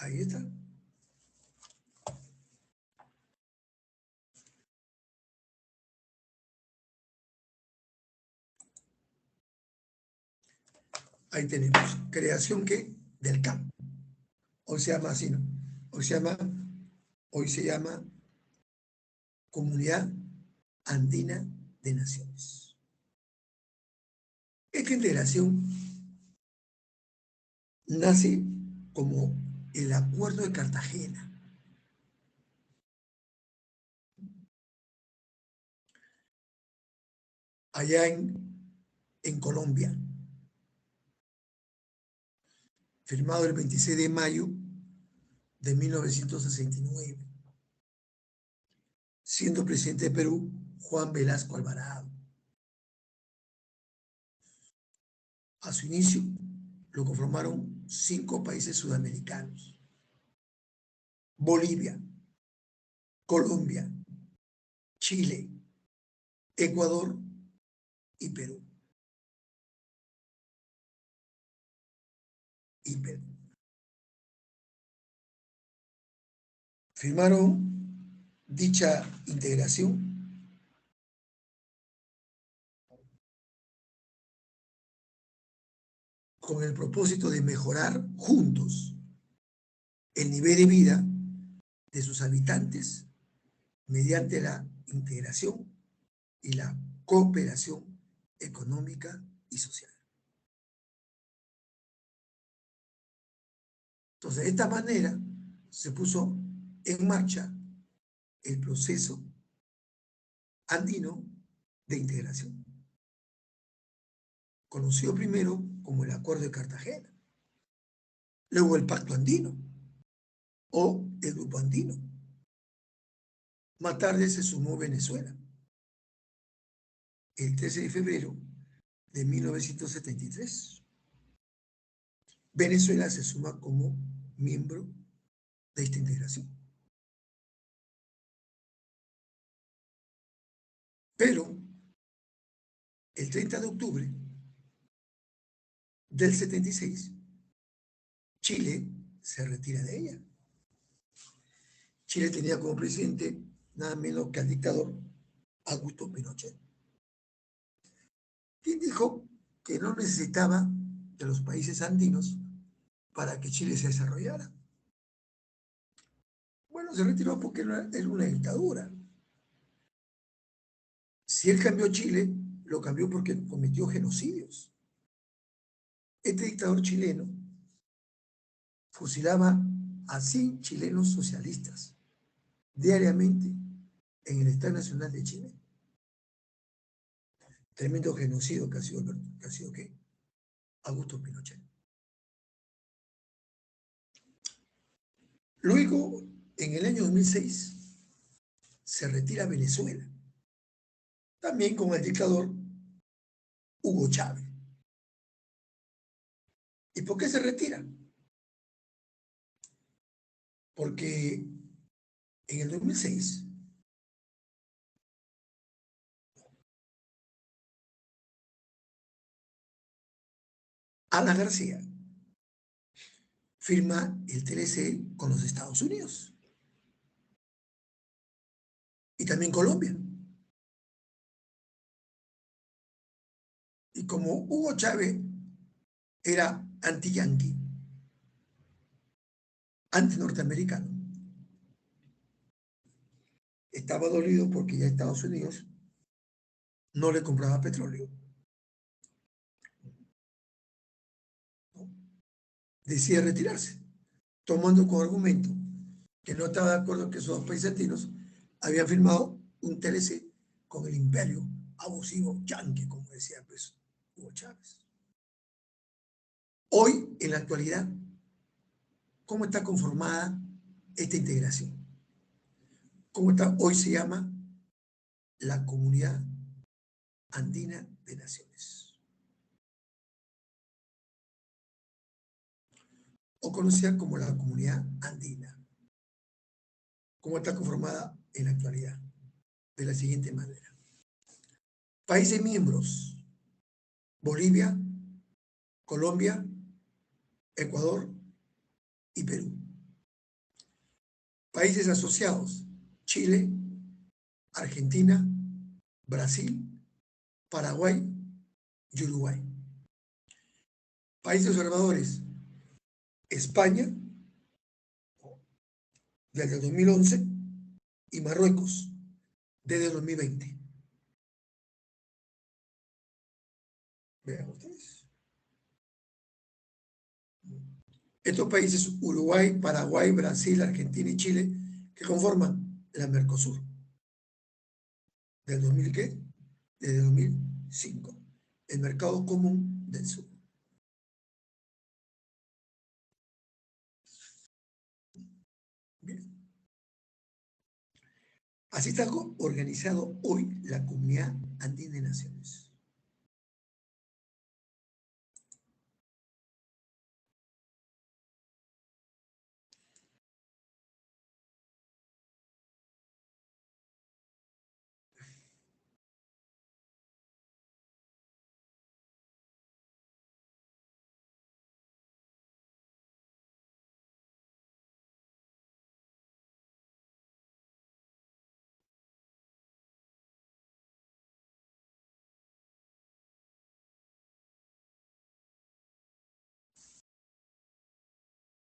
Ahí está. Ahí tenemos. Creación ¿qué? Del campo. Hoy se llama así, ¿no? Hoy se llama Comunidad Andina de Naciones. Esta integración nace como el Acuerdo de Cartagena. Allá en Colombia, firmado el 26 de mayo de 1969, siendo presidente de Perú Juan Velasco Alvarado. A su inicio lo conformaron 5 países sudamericanos: Bolivia, Colombia, Chile, Ecuador y Perú. Firmaron dicha integración con el propósito de mejorar juntos el nivel de vida de sus habitantes mediante la integración y la cooperación económica y social. Entonces, de esta manera se puso en marcha el proceso andino de integración, conocido primero como el Acuerdo de Cartagena, luego el Pacto Andino o el Grupo Andino. Más tarde se sumó Venezuela, el 13 de febrero de 1973. Venezuela se suma como miembro de esta integración. Pero el 30 de octubre del 76, Chile se retira de ella. Chile tenía como presidente nada menos que al dictador Augusto Pinochet, quien dijo que no necesitaba de los países andinos para que Chile se desarrollara. Bueno, se retiró porque era una dictadura. Si él cambió Chile, lo cambió porque cometió genocidios. Este dictador chileno fusilaba a 100 chilenos socialistas diariamente en el Estado Nacional de Chile. Tremendo genocidio que ha sido ¿qué? Augusto Pinochet. Luego, en el año 2006, se retira Venezuela, también con el dictador Hugo Chávez. ¿Y por qué se retira? Porque en el 2006 Alan García firma el TLC con los Estados Unidos y también Colombia. Y como Hugo Chávez era anti-yanqui, anti-norteamericano, estaba dolido porque ya Estados Unidos no le compraba petróleo. Decide retirarse, tomando como argumento que no estaba de acuerdo que esos 2 países latinos habían firmado un TLC con el imperio abusivo yanqui, como decía pues Hugo Chávez. Hoy, en la actualidad, ¿cómo está conformada esta integración? ¿Cómo está? Hoy se llama la Comunidad Andina de Naciones, o conocida como la Comunidad Andina. ¿Cómo está conformada en la actualidad? De la siguiente manera. Países miembros: Bolivia, Colombia, Ecuador y Perú. Países asociados: Chile, Argentina, Brasil, Paraguay y Uruguay. Países observadores: España, desde el 2011, y Marruecos, desde el 2020. Vean ustedes. Estos países, Uruguay, Paraguay, Brasil, Argentina y Chile, que conforman la Mercosur. ¿Del 2000 qué? Desde el 2005. El Mercado Común del Sur. Bien. Así está organizado hoy la Comunidad Andina de Naciones.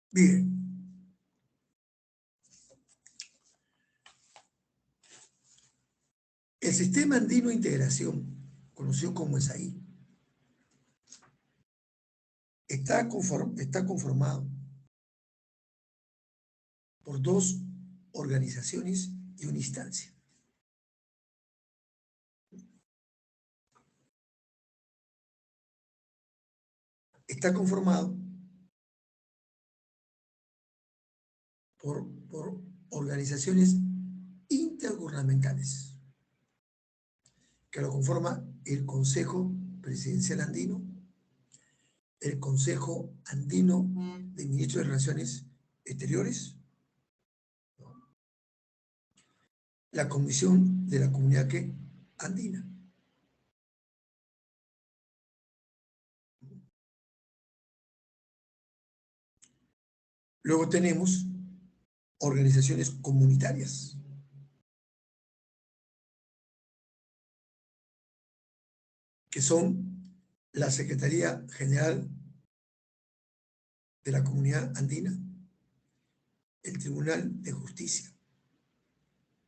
Bien. El Sistema Andino de Integración, conocido como ESAI, está conformado por dos organizaciones y una instancia. Está conformado por organizaciones intergubernamentales, que lo conforma el Consejo Presidencial Andino, el Consejo Andino de Ministros de Relaciones Exteriores, la Comisión de la Comunidad Andina. Luego tenemos organizaciones comunitarias, que son la Secretaría General de la Comunidad Andina, el Tribunal de Justicia,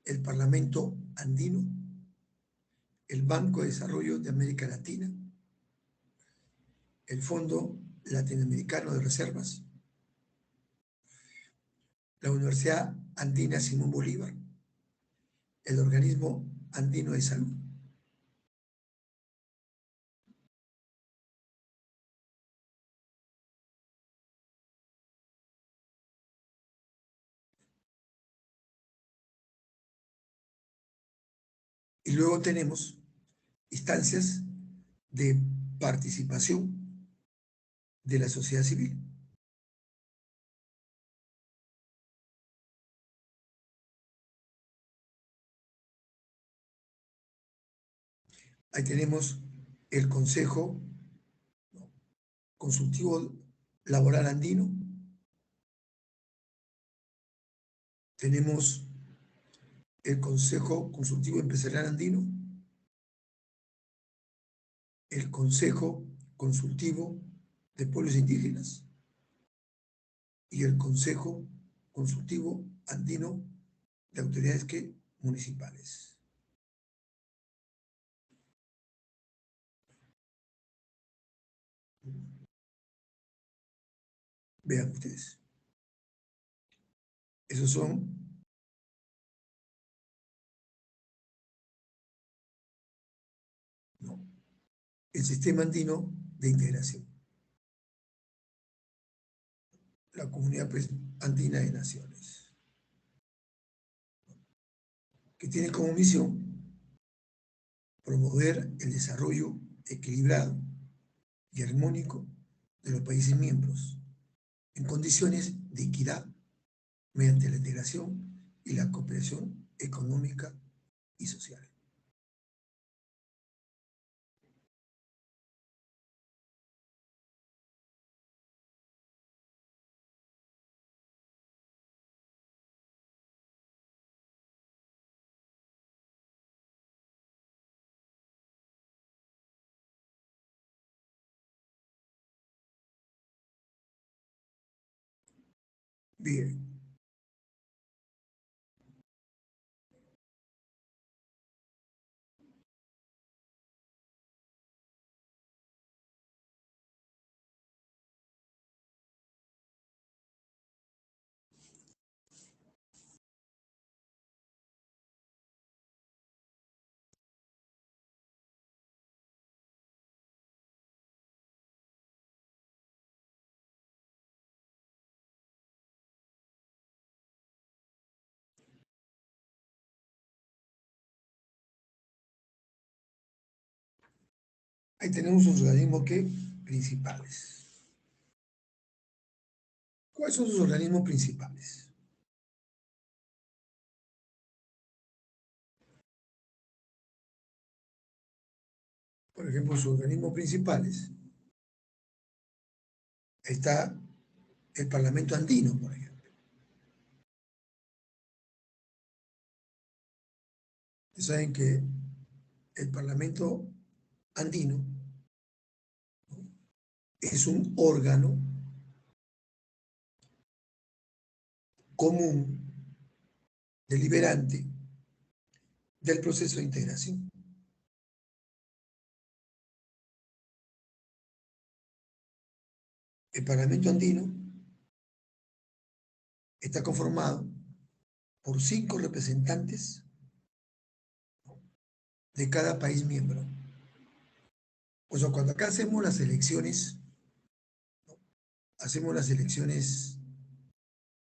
el Parlamento Andino, el Banco de Desarrollo de América Latina, el Fondo Latinoamericano de Reservas, la Universidad Andina Simón Bolívar, el Organismo Andino de Salud. Y luego tenemos instancias de participación de la sociedad civil. Ahí tenemos el Consejo Consultivo Laboral Andino, tenemos el Consejo Consultivo Empresarial Andino, el Consejo Consultivo de Pueblos Indígenas y el Consejo Consultivo Andino de Autoridades municipales. Vean ustedes. Esos son el Sistema Andino de Integración, la Comunidad Andina de Naciones, que tiene como misión promover el desarrollo equilibrado y armónico de los países miembros en condiciones de equidad mediante la integración y la cooperación económica y social. Bien. Ahí tenemos los organismos principales. ¿Cuáles son sus organismos principales? Por ejemplo, sus organismos principales está el Parlamento Andino, por ejemplo. Ustedes saben que el Parlamento Andino, ¿no?, es un órgano común, deliberante, del proceso de integración. El Parlamento Andino está conformado por 5 representantes de cada país miembro. O sea, cuando acá hacemos las elecciones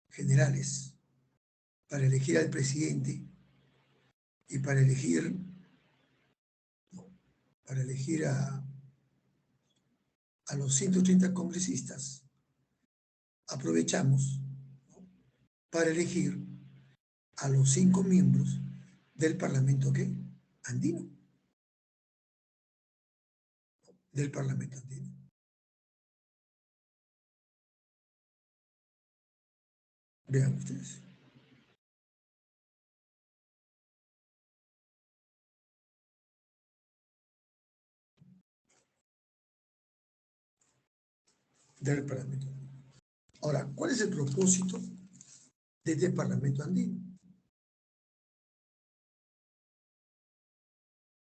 generales para elegir al presidente y para elegir a los 130 congresistas, aprovechamos, ¿no?, para elegir a los 5 miembros del Parlamento andino, del Parlamento andino. Vean ustedes. Del Parlamento andino. Ahora, ¿cuál es el propósito de este Parlamento andino?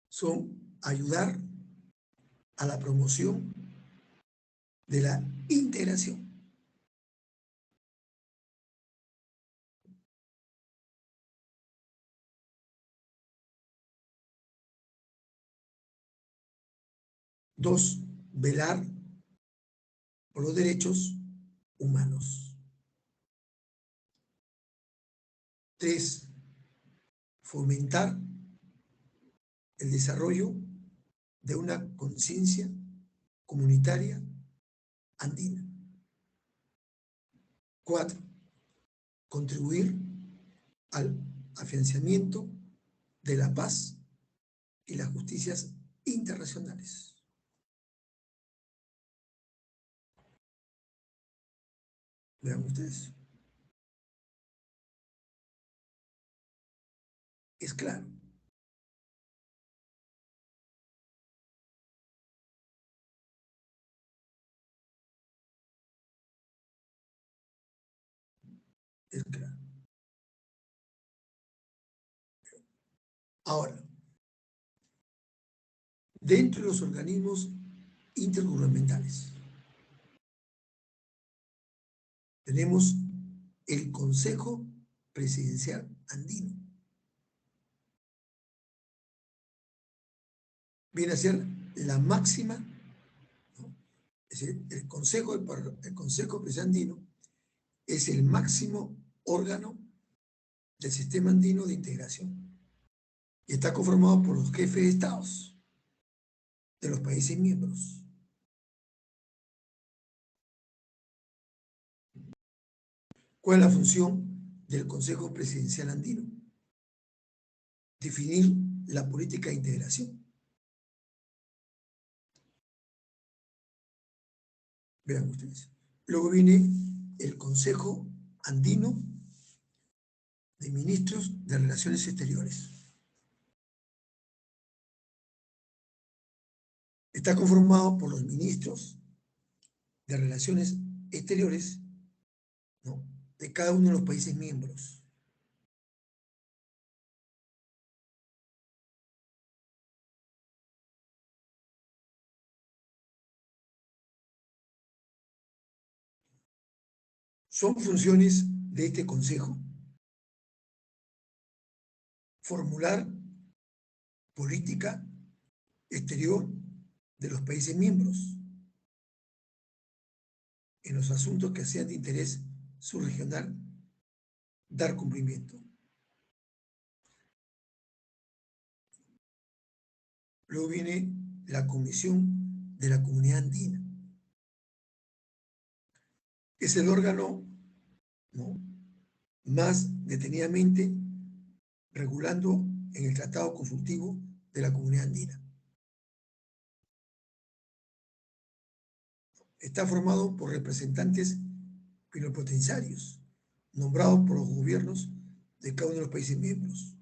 Son ayudar a la promoción de la integración. Dos, velar por los derechos humanos. Tres, fomentar el desarrollo de una conciencia comunitaria andina. 4, contribuir al afianzamiento de la paz y las justicias internacionales. Vean ustedes. Es claro. Es claro. Ahora, dentro de los organismos intergubernamentales, tenemos el Consejo Presidencial Andino. Viene a ser la máxima, ¿no?, es decir, el Consejo Presidencial Andino es el máximo órgano del sistema andino de integración y está conformado por los jefes de estados de los países miembros. ¿Cuál es la función del Consejo Presidencial Andino? Definir la política de integración. Vean ustedes. Luego viene el Consejo Andino de Ministros de Relaciones Exteriores. Está conformado por los ministros de Relaciones Exteriores, ¿no?, de cada uno de los países miembros. Son funciones de este Consejo formular política exterior de los países miembros en los asuntos que sean de interés subregional, dar cumplimiento. Luego viene la Comisión de la Comunidad Andina. Es el órgano, ¿no?, más detenidamente regulando en el Tratado Consultivo de la Comunidad Andina. Está formado por representantes plenipotenciarios nombrados por los gobiernos de cada uno de los países miembros.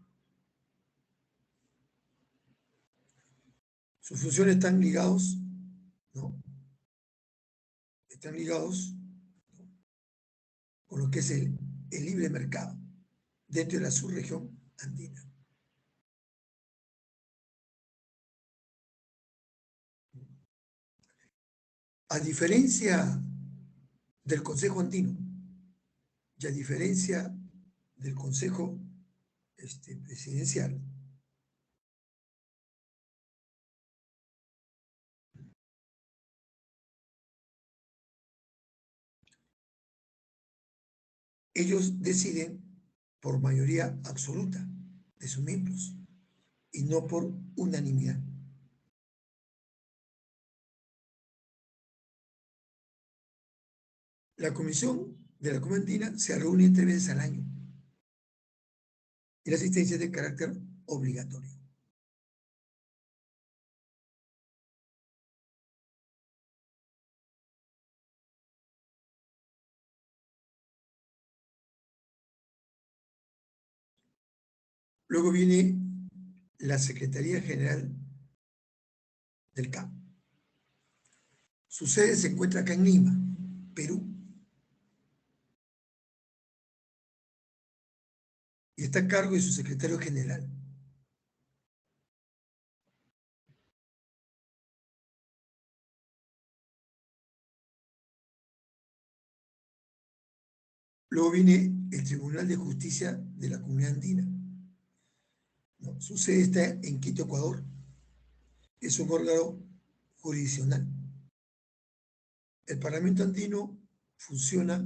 Sus funciones están ligados, ¿no?, están ligados, ¿no?, con lo que es el libre mercado dentro de la subregión andina. A diferencia del Consejo Andino y a diferencia del Consejo Presidencial, ellos deciden por mayoría absoluta de sus miembros y no por unanimidad. La Comisión de la Comunidad Andina se reúne 3 veces al año y la asistencia es de carácter obligatorio. Luego viene la Secretaría General del CAP. Su sede se encuentra acá en Lima, Perú, y está a cargo de su secretario general. Luego viene el Tribunal de Justicia de la Comunidad Andina, ¿no? Su sede está en Quito, Ecuador. Es un órgano jurisdiccional. El Parlamento Andino funciona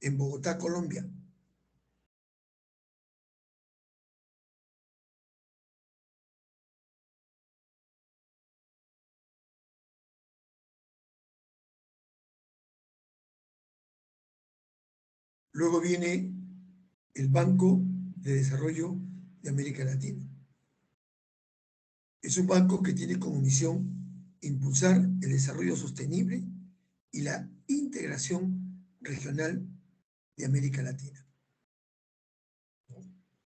en Bogotá, Colombia. Luego viene el Banco de Desarrollo de América Latina. Es un banco que tiene como misión impulsar el desarrollo sostenible y la integración regional de América Latina,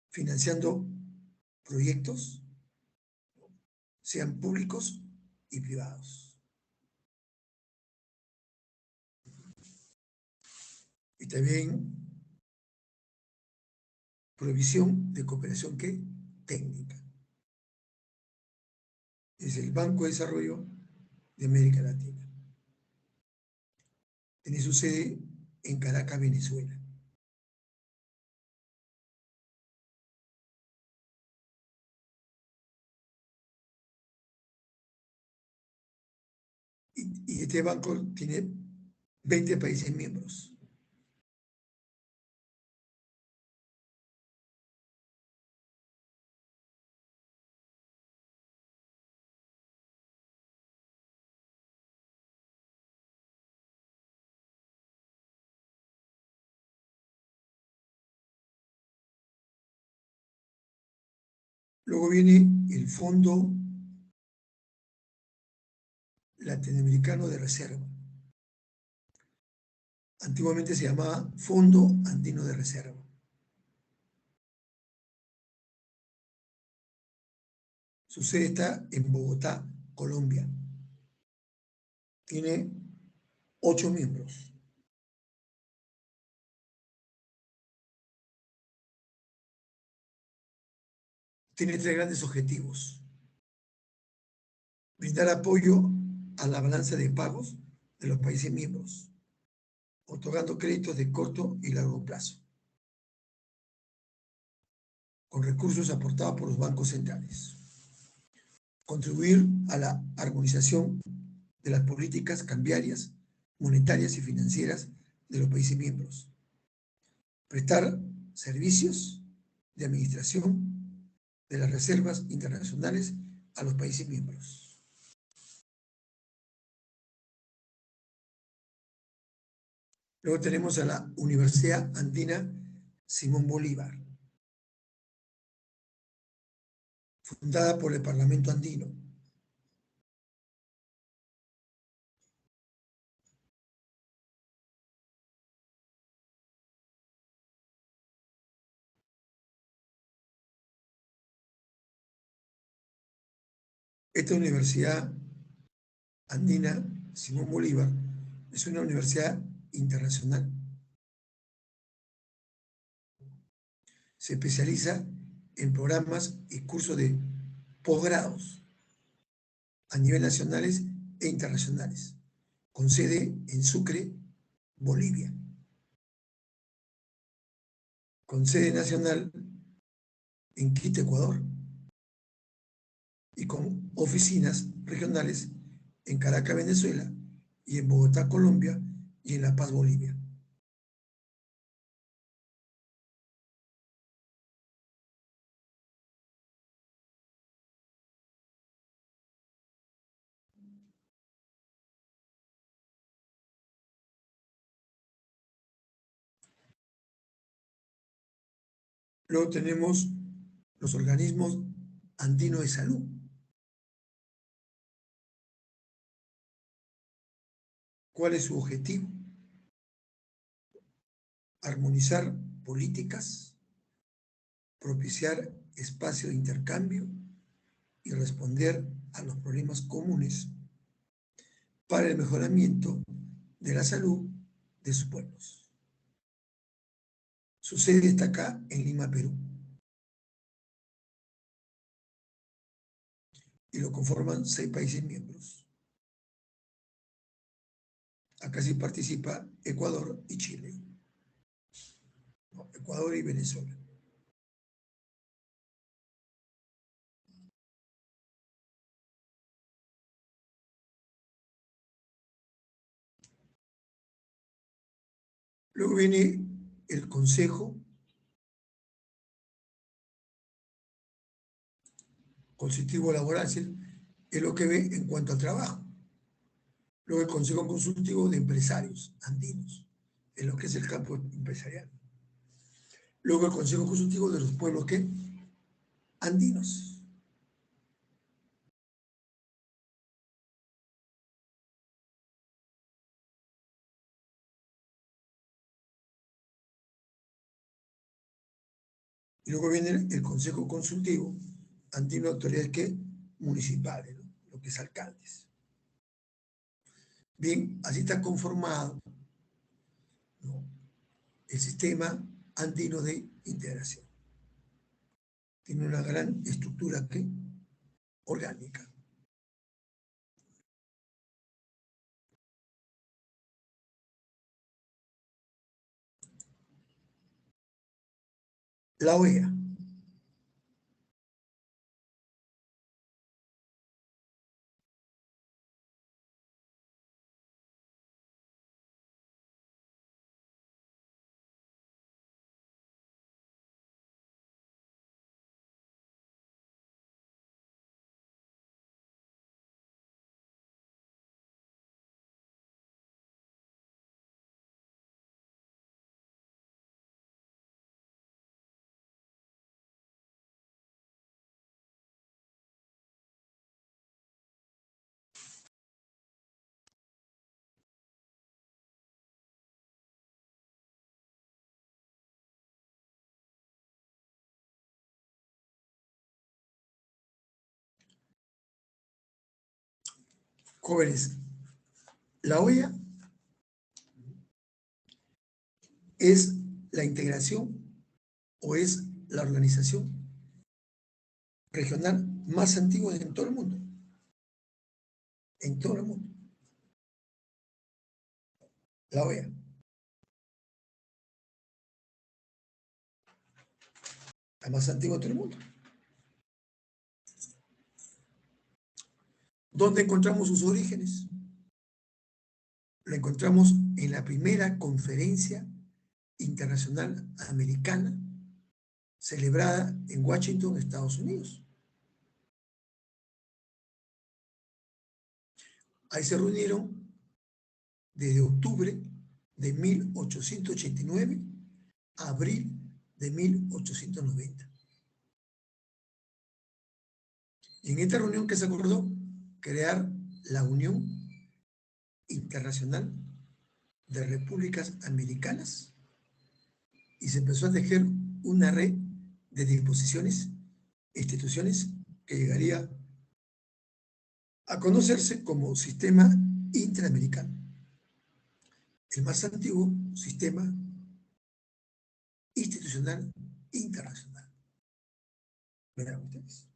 financiando proyectos, sean públicos y privados. Y también provisión de cooperación técnica. Es el Banco de Desarrollo de América Latina. Tiene su sede en Caracas, Venezuela. Y este banco tiene 20 países miembros. Luego viene el Fondo Latinoamericano de Reserva. Antiguamente se llamaba Fondo Andino de Reserva. Su sede está en Bogotá, Colombia. Tiene 8 miembros. tiene tres grandes objetivos: brindar apoyo a la balanza de pagos de los países miembros, otorgando créditos de corto y largo plazo, con recursos aportados por los bancos centrales; contribuir a la armonización de las políticas cambiarias, monetarias y financieras de los países miembros; prestar servicios de administración de las reservas internacionales a los países miembros. Luego tenemos a la Universidad Andina Simón Bolívar, fundada por el Parlamento andino. Esta Universidad Andina Simón Bolívar es una universidad internacional. Se especializa en programas y cursos de posgrados a nivel nacionales e internacionales, con sede en Sucre, Bolivia, con sede nacional en Quito, Ecuador, y con oficinas regionales en Caracas, Venezuela, y en Bogotá, Colombia, y en La Paz, Bolivia. Luego tenemos los organismos andinos de salud. ¿Cuál es su objetivo? Armonizar políticas, propiciar espacios de intercambio y responder a los problemas comunes para el mejoramiento de la salud de sus pueblos. Su sede está acá en Lima, Perú, y lo conforman 6 países miembros. Acá sí participa Ecuador y Chile. No, Ecuador y Venezuela. Luego viene el Consejo Consultivo Laboral, es lo que ve en cuanto al trabajo. Luego el Consejo Consultivo de Empresarios Andinos, en lo que es el campo empresarial. Luego el Consejo Consultivo de los pueblos ¿qué? Andinos. Y luego viene el Consejo Consultivo Andino de Autoridades ¿qué? Municipales, ¿no? Lo que es alcaldes. Bien, así está conformado, ¿no?, el sistema andino de integración. Tiene una gran estructura ¿qué? Orgánica. La OEA. Jóvenes, la OEA es la integración o es la organización regional más antiguo en todo el mundo. En todo el mundo. La OEA. La más antigua de todo el mundo. ¿Dónde encontramos sus orígenes? Lo encontramos en la primera conferencia internacional americana celebrada en Washington, Estados Unidos. Ahí se reunieron desde octubre de 1889 a abril de 1890. Y en esta reunión que se acordó crear la Unión Internacional de Repúblicas Americanas y se empezó a tejer una red de disposiciones e instituciones que llegaría a conocerse como Sistema Interamericano, el más antiguo sistema institucional internacional. Verán ustedes.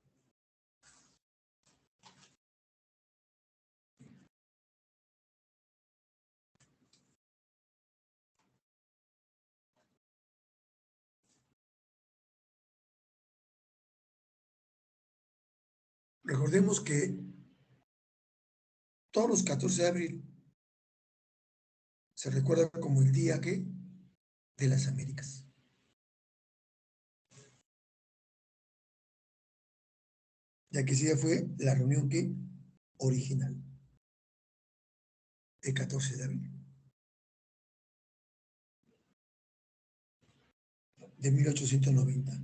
Recordemos que todos los 14 de abril se recuerda como el día que de las Américas. Ya que ese día fue la reunión que original, el 14 de abril de 1890.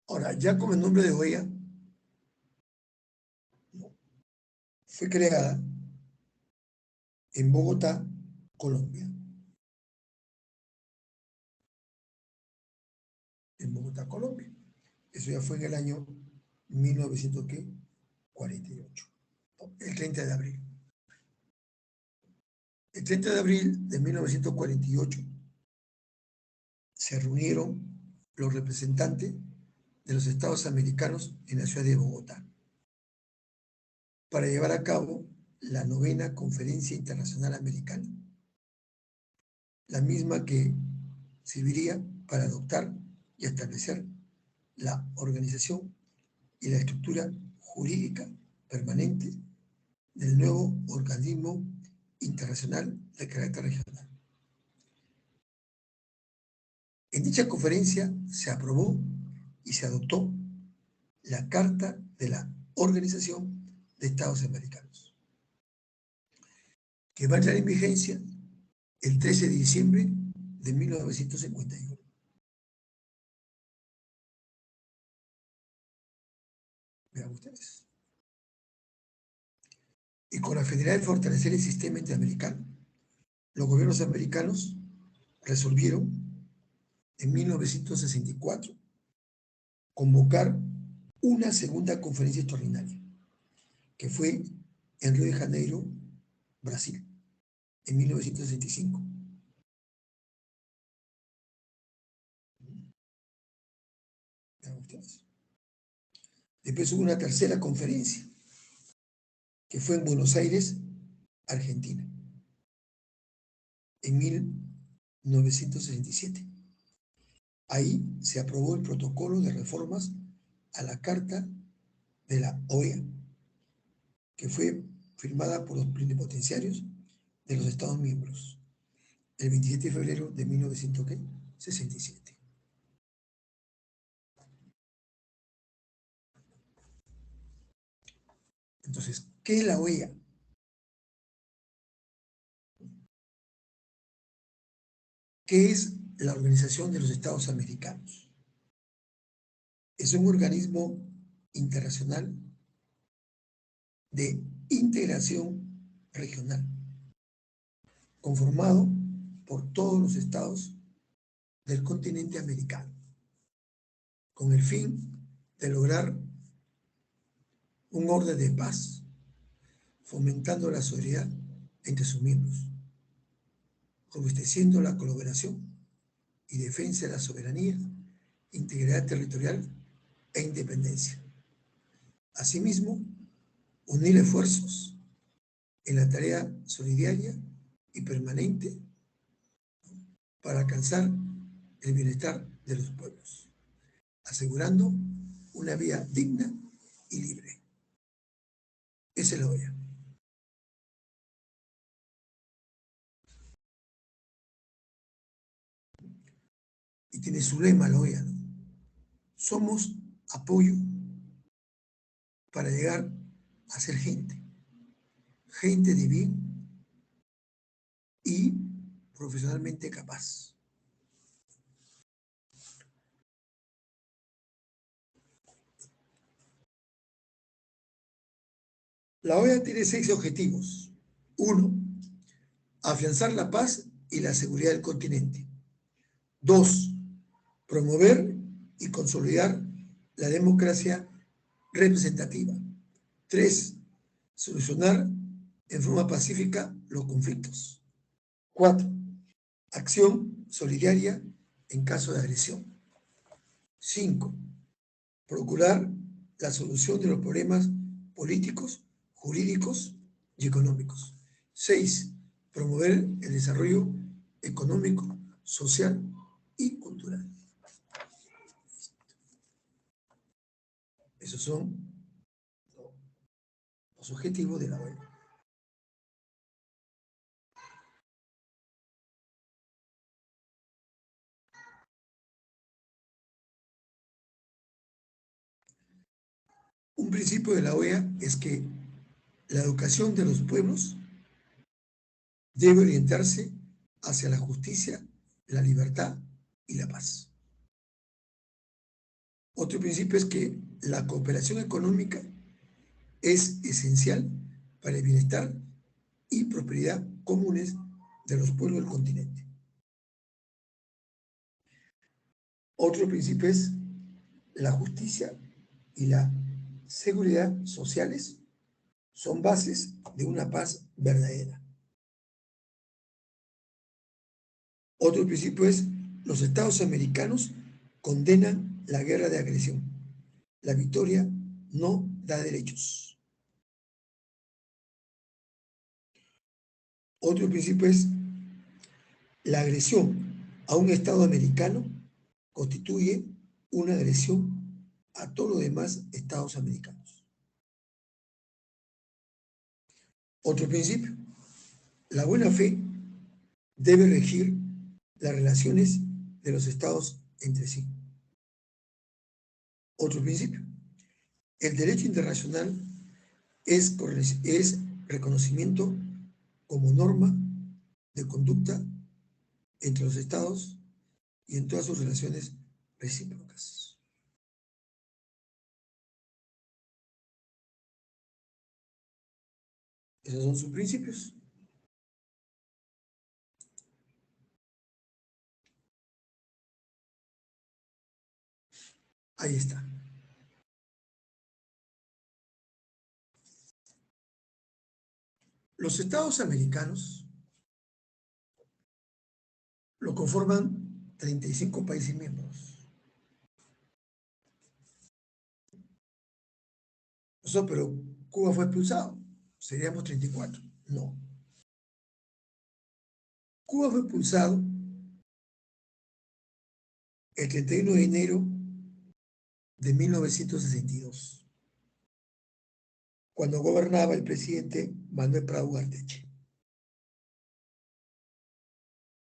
Ahora, ya con el nombre de OEA, fue creada en Bogotá, Colombia. En Bogotá, Colombia. Eso ya fue en el año 1948, el 30 de abril. El 30 de abril de 1948 se reunieron los representantes de los Estados americanos en la ciudad de Bogotá para llevar a cabo la 9ª Conferencia Internacional Americana, la misma que serviría para adoptar y establecer la organización y la estructura jurídica permanente del nuevo organismo internacional de carácter regional. En dicha conferencia se aprobó y se adoptó la Carta de la Organización de Estados Americanos, que va a entrar en vigencia el 13 de diciembre de 1951. Vean ustedes. Y con la finalidad de fortalecer el sistema interamericano, los gobiernos americanos resolvieron en 1964 convocar una segunda conferencia extraordinaria, que fue en Río de Janeiro, Brasil, en 1965. Vean ustedes. Después hubo una tercera conferencia, que fue en Buenos Aires, Argentina, en 1967. Ahí se aprobó el protocolo de reformas a la Carta de la OEA, que fue firmada por los plenipotenciarios de los Estados miembros el 27 de febrero de 1967. Entonces, ¿qué es la OEA? ¿Qué es la Organización de los Estados Americanos? Es un organismo internacional de integración regional, conformado por todos los estados del continente americano. con el fin de lograr un orden de paz, fomentando la solidaridad entre sus miembros, robusteciendo la colaboración y defensa de la soberanía, integridad territorial e independencia. Asimismo, unir esfuerzos en la tarea solidaria y permanente para alcanzar el bienestar de los pueblos, asegurando una vida digna y libre. Esa es la OEA. Y tiene su lema la OEA, ¿no? Somos apoyo para llegar a ser gente, gente de bien y profesionalmente capaz. La OEA tiene 6 objetivos. 1. Afianzar la paz y la seguridad del continente. 2. Promover y consolidar la democracia representativa. 3. Solucionar en forma pacífica los conflictos. 4. Acción solidaria en caso de agresión. 5. Procurar la solución de los problemas políticos, jurídicos y económicos. 6. Promover el desarrollo económico, social y cultural. Esos son los objetivos de la OEA. Un principio de la OEA es que la educación de los pueblos debe orientarse hacia la justicia, la libertad y la paz. Otro principio es que la cooperación económica es esencial para el bienestar y prosperidad comunes de los pueblos del continente. Otro principio es la justicia y la seguridad sociales son bases de una paz verdadera. Otro principio es los Estados americanos condenan la guerra de agresión. La victoria no da derechos. Otro principio es la agresión a un Estado americano constituye una agresión a todos los demás Estados americanos. Otro principio, la buena fe debe regir las relaciones de los estados entre sí. Otro principio, el derecho internacional es reconocimiento como norma de conducta entre los estados y en todas sus relaciones recíprocas. Esos son sus principios. Ahí está. Los estados americanos lo conforman 35 países miembros. Eso, pero Cuba fue expulsado. Seríamos 34. No. Cuba fue expulsado el 31 de enero de 1962, cuando gobernaba el presidente Manuel Prado Ugarteche,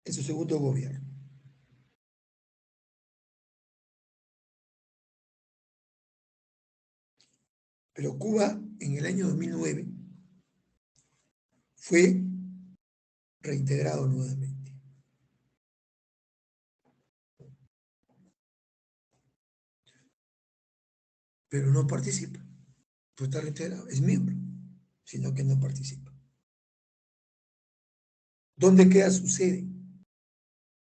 en su segundo gobierno. Pero Cuba, en el año 2009, fue reintegrado nuevamente. Pero no participa. Pues está reintegrado, es miembro, sino que no participa. ¿Dónde queda su sede?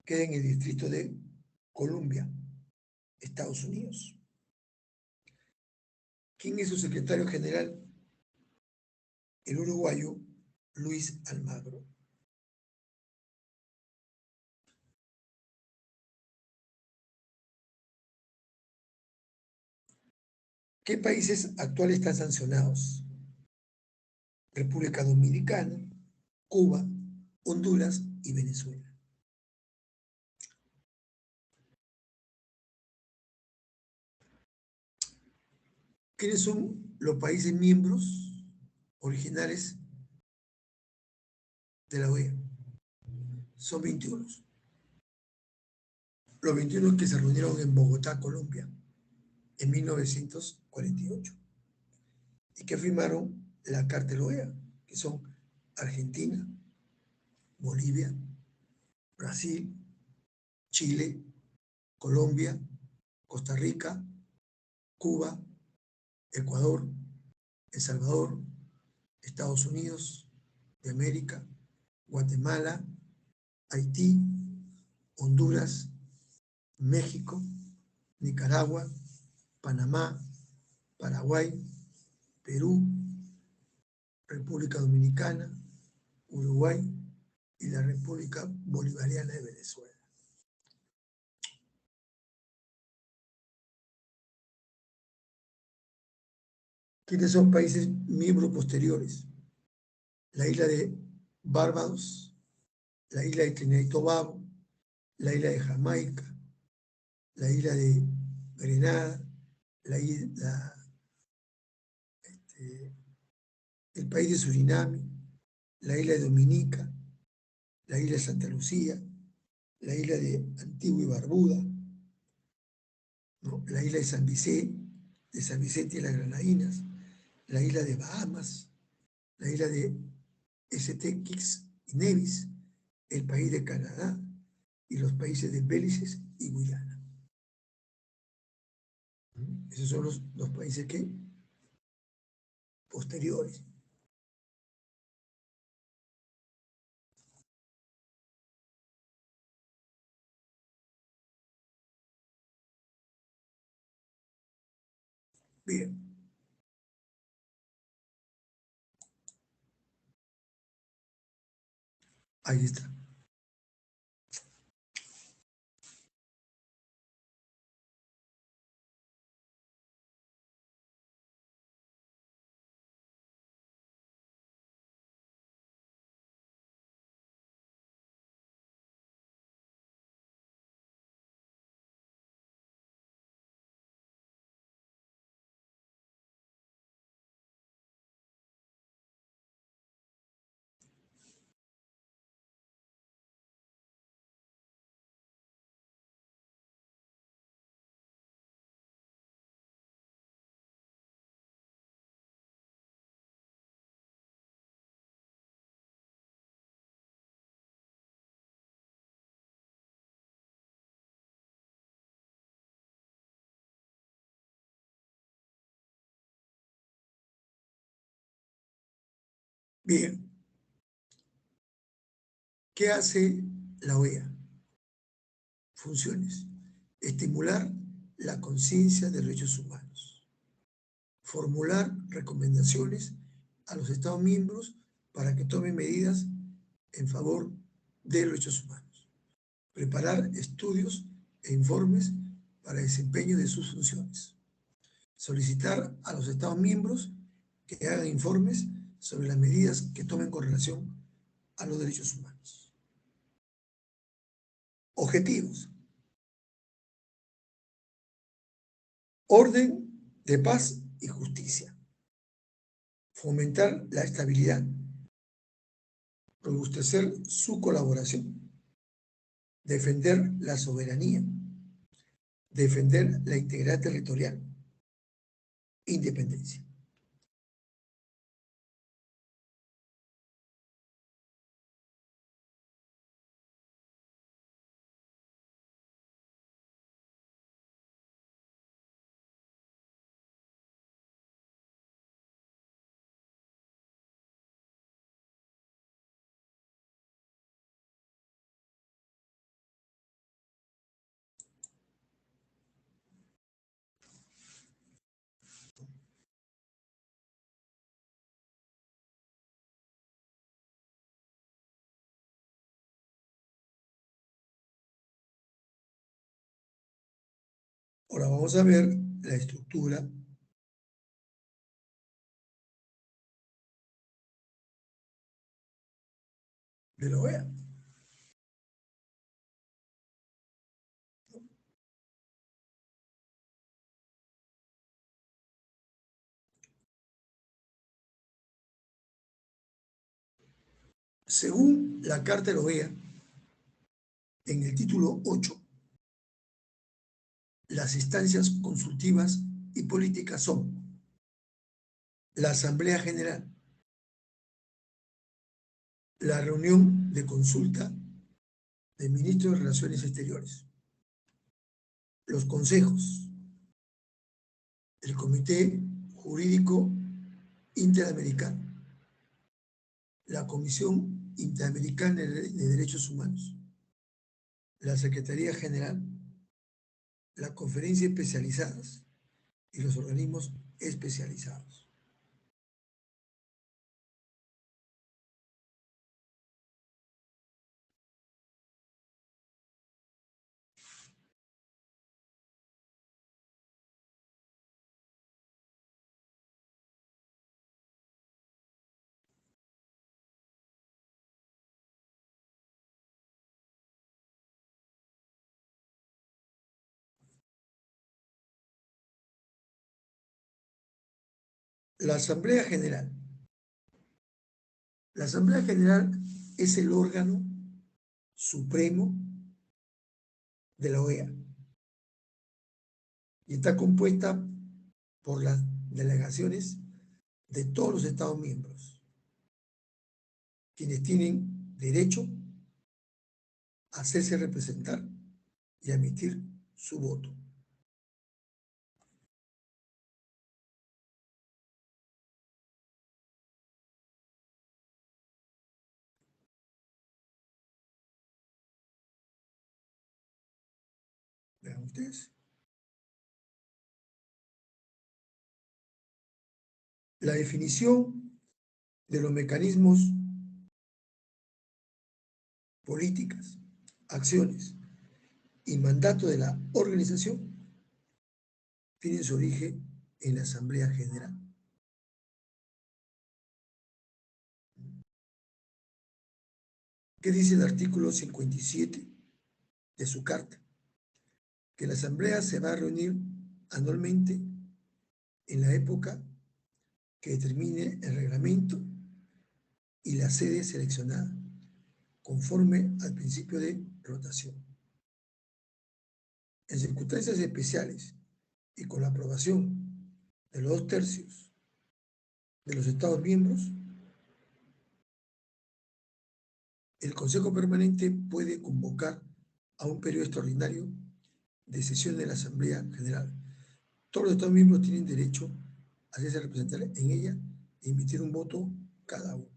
Queda en el Distrito de Columbia, Estados Unidos. ¿Quién es su secretario general? El uruguayo Luis Almagro. ¿Qué países actuales están sancionados? República Dominicana, Cuba, Honduras y Venezuela. ¿Quiénes son los países miembros originales de la OEA? Son 21. Los 21 que se reunieron en Bogotá, Colombia, en 1948 y que firmaron la Carta de la OEA, que son Argentina, Bolivia, Brasil, Chile, Colombia, Costa Rica, Cuba, Ecuador, El Salvador, Estados Unidos de América, Guatemala, Haití, Honduras, México, Nicaragua, Panamá, Paraguay, Perú, República Dominicana, Uruguay y la República Bolivariana de Venezuela. ¿Quiénes son países miembros posteriores? La isla de Barbados, la isla de Trinidad y Tobago, la isla de Jamaica, la isla de Grenada, el país de Surinam, la isla de Dominica, la isla de Santa Lucía, la isla de Antigua y Barbuda, ¿no? La isla de San Vicente y las Granadinas, la isla de Bahamas, la isla de St. Kitts y Nevis, el país de Canadá y los países de Belice y Guyana. Esos son los países que posteriores. Bien. Ahí está. Bien. ¿Qué hace la OEA? Funciones. Estimular la conciencia de derechos humanos. Formular recomendaciones a los Estados miembros para que tomen medidas en favor de los derechos humanos. Preparar estudios e informes para el desempeño de sus funciones. Solicitar a los Estados miembros que hagan informes sobre las medidas que tomen con relación a los derechos humanos. Objetivos. Orden de paz y justicia. Fomentar la estabilidad. Robustecer su colaboración. Defender la soberanía. Defender la integridad territorial. Independencia. Ahora vamos a ver la estructura de la OEA. Según la Carta de la OEA, en el título 8, las instancias consultivas y políticas son la Asamblea General, la reunión de consulta de ministros de Relaciones Exteriores, los consejos, el Comité Jurídico Interamericano, la Comisión Interamericana de Derechos Humanos, la Secretaría General, las conferencias especializadas y los organismos especializados. La Asamblea General. La Asamblea General es el órgano supremo de la OEA y está compuesta por las delegaciones de todos los Estados miembros, quienes tienen derecho a hacerse representar y a emitir su voto. Vean ustedes. La definición de los mecanismos, políticas, acciones y mandato de la organización tienen su origen en la Asamblea General. ¿Qué dice el artículo 57 de su carta? Que la Asamblea se va a reunir anualmente en la época que determine el reglamento y la sede seleccionada, conforme al principio de rotación. En circunstancias especiales y con la aprobación de los 2/3 de los Estados miembros, el Consejo Permanente puede convocar a un periodo extraordinario de sesión de la Asamblea General. Todos los Estados miembros tienen derecho a hacerse representar en ella e emitir un voto cada uno.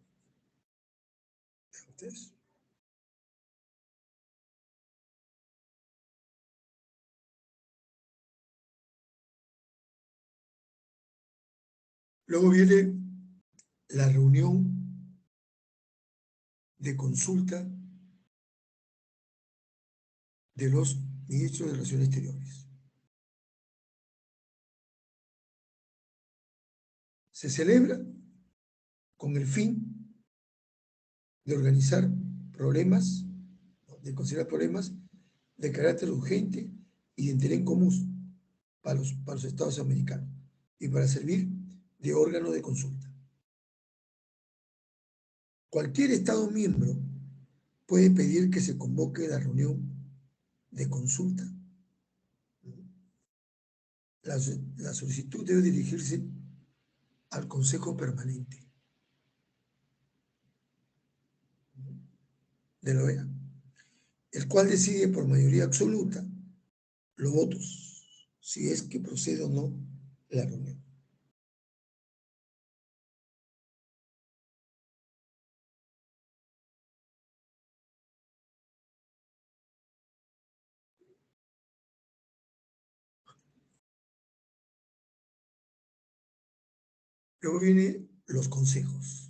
¿Ven ustedes? Luego viene la reunión de consulta de los ministros de Relaciones Exteriores. Se celebra con el fin de organizar problemas, de considerar problemas de carácter urgente y de interés común para los Estados americanos y para servir de órgano de consulta. Cualquier Estado miembro puede pedir que se convoque la reunión de consulta. La solicitud debe dirigirse al Consejo Permanente de la OEA, el cual decide por mayoría absoluta los votos, si es que procede o no la reunión. Luego vienen los consejos.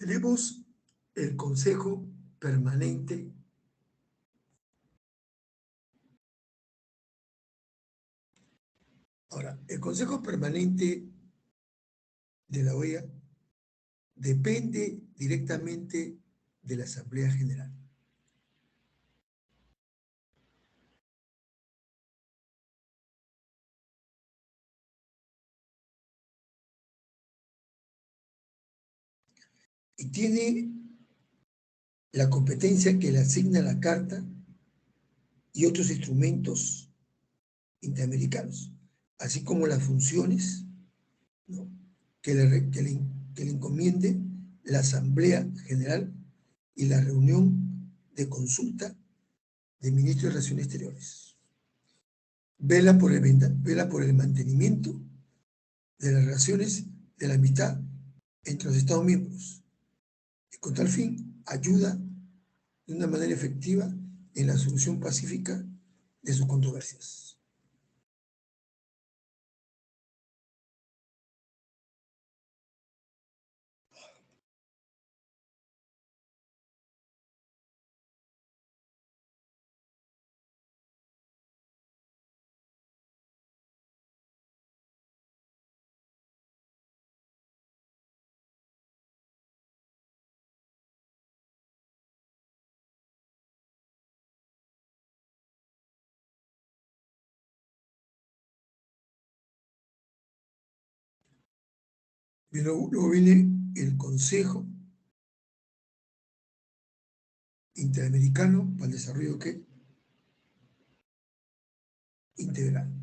Tenemos el Consejo Permanente Ahora, el Consejo Permanente de la OEA depende directamente de la Asamblea General. Y tiene la competencia que le asigna la Carta y otros instrumentos interamericanos, así como las funciones, ¿no?, que le encomiende la Asamblea General y la reunión de consulta de ministros de Relaciones Exteriores. Vela por el mantenimiento de las relaciones de la amistad entre los Estados miembros y con tal fin ayuda de una manera efectiva en la solución pacífica de sus controversias. Y luego viene el Consejo Interamericano para el Desarrollo integral.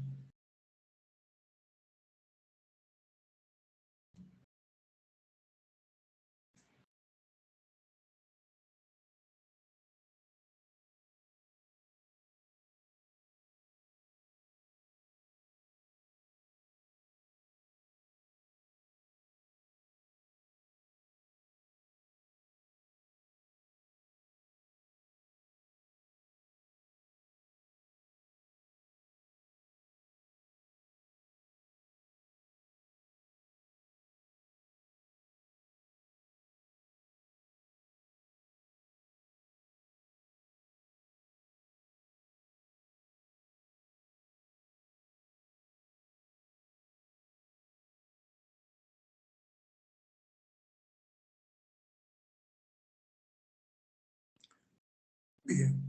Bien.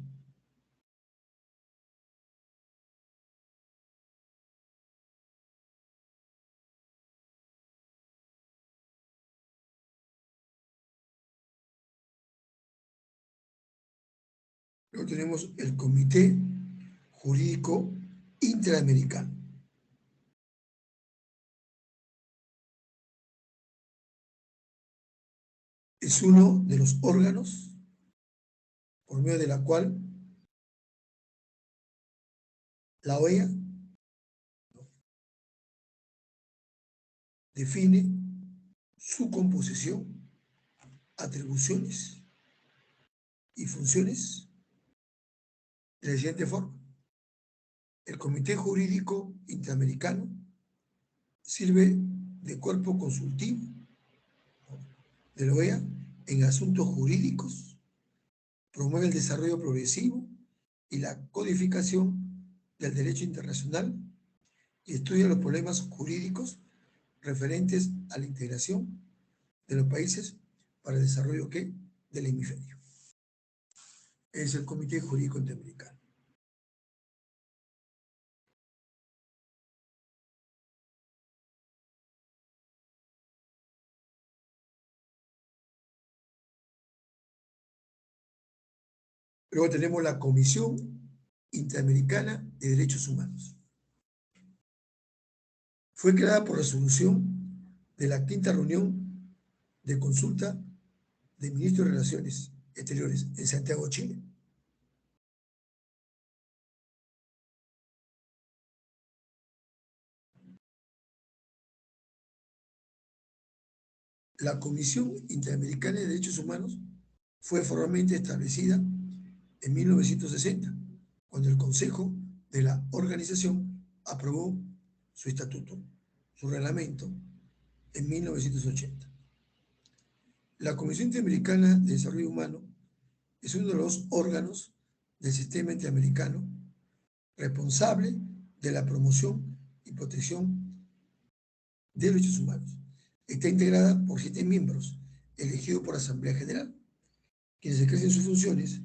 Luego tenemos el Comité Jurídico Interamericano. Es uno de los órganos por medio de la cual la OEA define su composición, atribuciones y funciones de la siguiente forma. El Comité Jurídico Interamericano sirve de cuerpo consultivo de la OEA en asuntos jurídicos, promueve el desarrollo progresivo y la codificación del derecho internacional y estudia los problemas jurídicos referentes a la integración de los países para el desarrollo del hemisferio. Es el Comité Jurídico Interamericano. Luego tenemos la Comisión Interamericana de Derechos Humanos. Fue creada por resolución de la quinta reunión de consulta de ministros de Relaciones Exteriores en Santiago, Chile. La Comisión Interamericana de Derechos Humanos fue formalmente establecida en 1960, cuando el Consejo de la Organización aprobó su estatuto, su reglamento, en 1980. La Comisión Interamericana de Desarrollo Humano es uno de los órganos del sistema interamericano responsable de la promoción y protección de derechos humanos. Está integrada por 7 miembros, elegidos por la Asamblea General, quienes ejercen sus funciones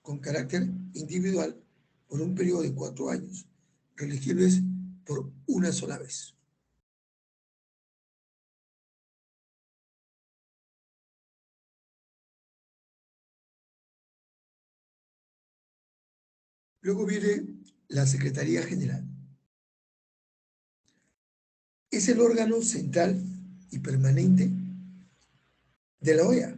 con carácter individual por un periodo de 4 años, reelegibles por una sola vez. Luego viene la Secretaría General. Es el órgano central y permanente de la OEA.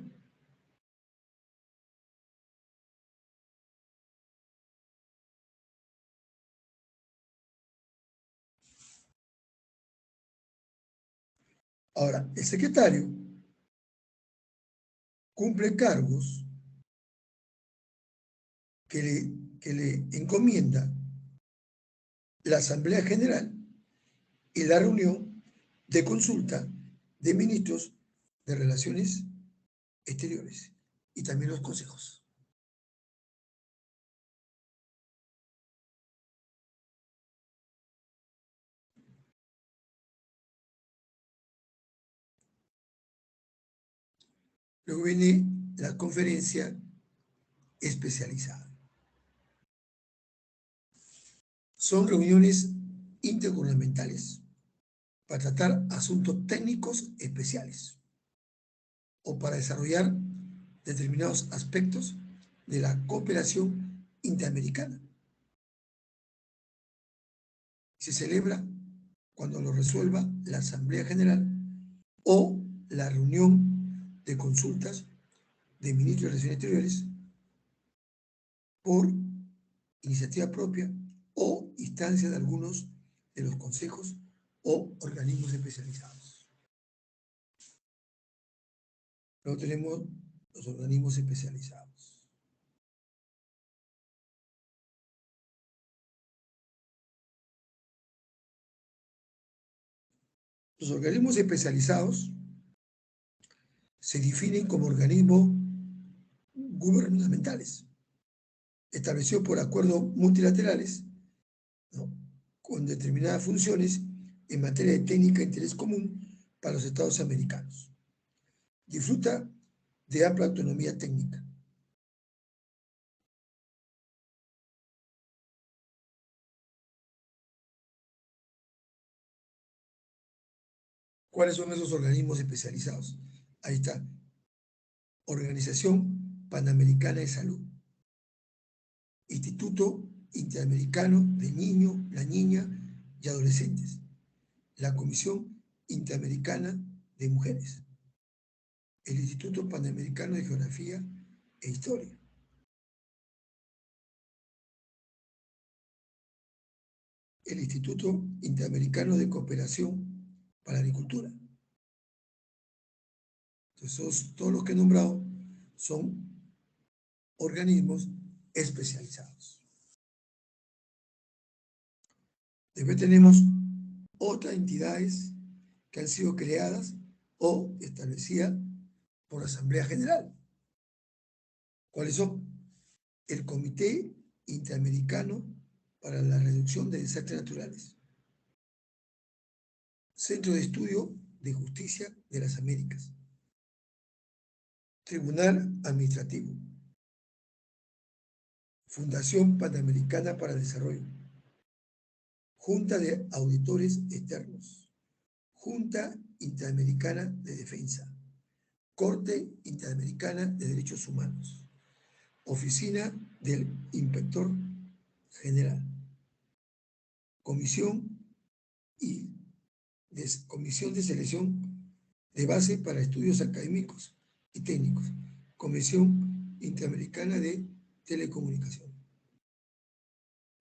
Ahora, el secretario cumple cargos que le encomienda la Asamblea General y la reunión de consulta de ministros de Relaciones Exteriores y también los consejos. Luego viene la conferencia especializada. Son reuniones intergubernamentales para tratar asuntos técnicos especiales o para desarrollar determinados aspectos de la cooperación interamericana. Se celebra cuando lo resuelva la Asamblea General o la reunión de consultas de ministros de Relaciones Exteriores por iniciativa propia o instancia de algunos de los consejos o organismos especializados. Luego tenemos los organismos especializados. Los organismos especializados se definen como organismos gubernamentales, establecidos por acuerdos multilaterales, ¿no?, con determinadas funciones en materia de técnica de interés común para los Estados americanos. Disfruta de amplia autonomía técnica. ¿Cuáles son esos organismos especializados? Ahí está. Organización Panamericana de Salud, Instituto Interamericano de Niños, la Niña y Adolescentes, la Comisión Interamericana de Mujeres, el Instituto Panamericano de Geografía e Historia, el Instituto Interamericano de Cooperación para la Agricultura. Entonces, todos los que he nombrado son organismos especializados. Después tenemos otras entidades que han sido creadas o establecidas por la Asamblea General. ¿Cuáles son? El Comité Interamericano para la Reducción de Desastres Naturales, Centro de Estudio de Justicia de las Américas, Tribunal Administrativo, Fundación Panamericana para el Desarrollo, Junta de Auditores Externos, Junta Interamericana de Defensa, Corte Interamericana de Derechos Humanos, Oficina del Inspector General, Comisión de Selección de Base para Estudios Académicos y Técnicos, Comisión Interamericana de Telecomunicación,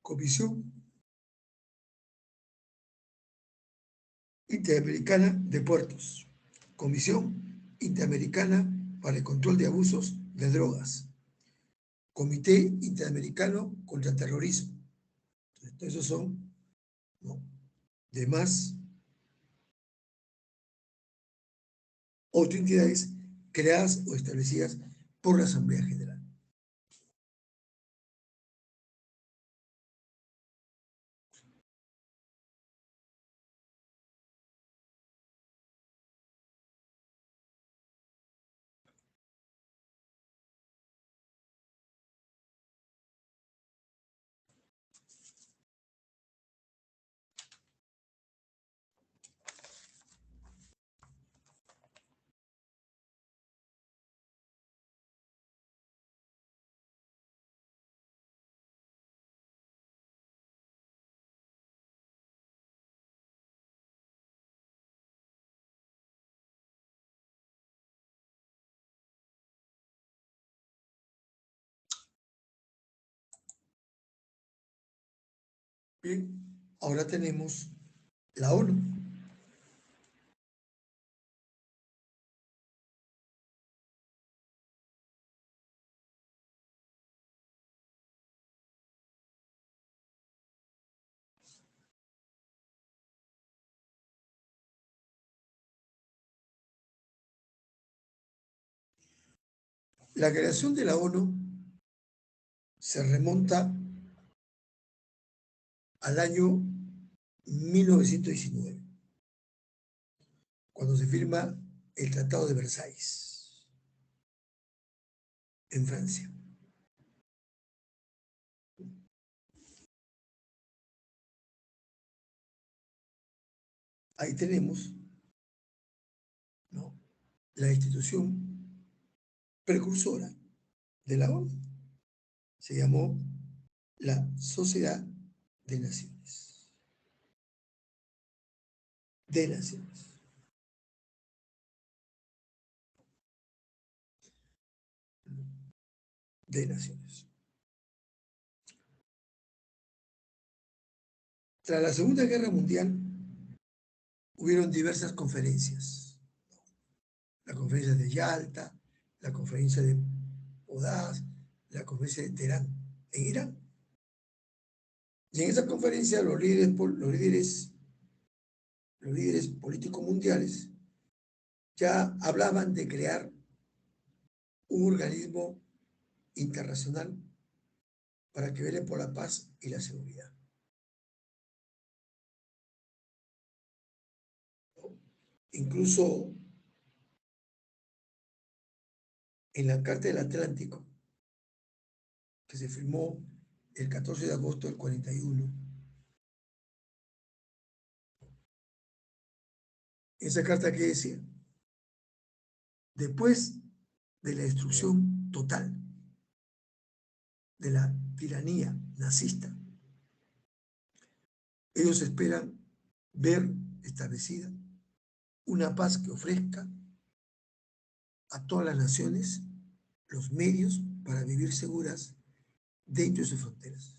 Comisión Interamericana de Puertos, Comisión Interamericana para el Control de Abusos de Drogas, Comité Interamericano contra el Terrorismo. Entonces, esos son, ¿no?, demás otras entidades creadas o establecidas por la Asamblea General. Bien, ahora tenemos la ONU. La creación de la ONU se remonta al año 1919, cuando se firma el Tratado de Versalles en Francia. Ahí tenemos, ¿no?, la institución precursora de la ONU. Se llamó la Sociedad de Naciones. De Naciones. De Naciones. Tras la Segunda Guerra Mundial, hubieron diversas conferencias. La conferencia de Yalta, la conferencia de Odaz, la conferencia de Teherán, en Irán. Y en esa conferencia los líderes políticos mundiales ya hablaban de crear un organismo internacional para que vele por la paz y la seguridad. Incluso en la Carta del Atlántico, que se firmó el 14 de agosto del 41, esa carta que decía: después de la destrucción total de la tiranía nazista, ellos esperan ver establecida una paz que ofrezca a todas las naciones los medios para vivir seguras dentro de sus fronteras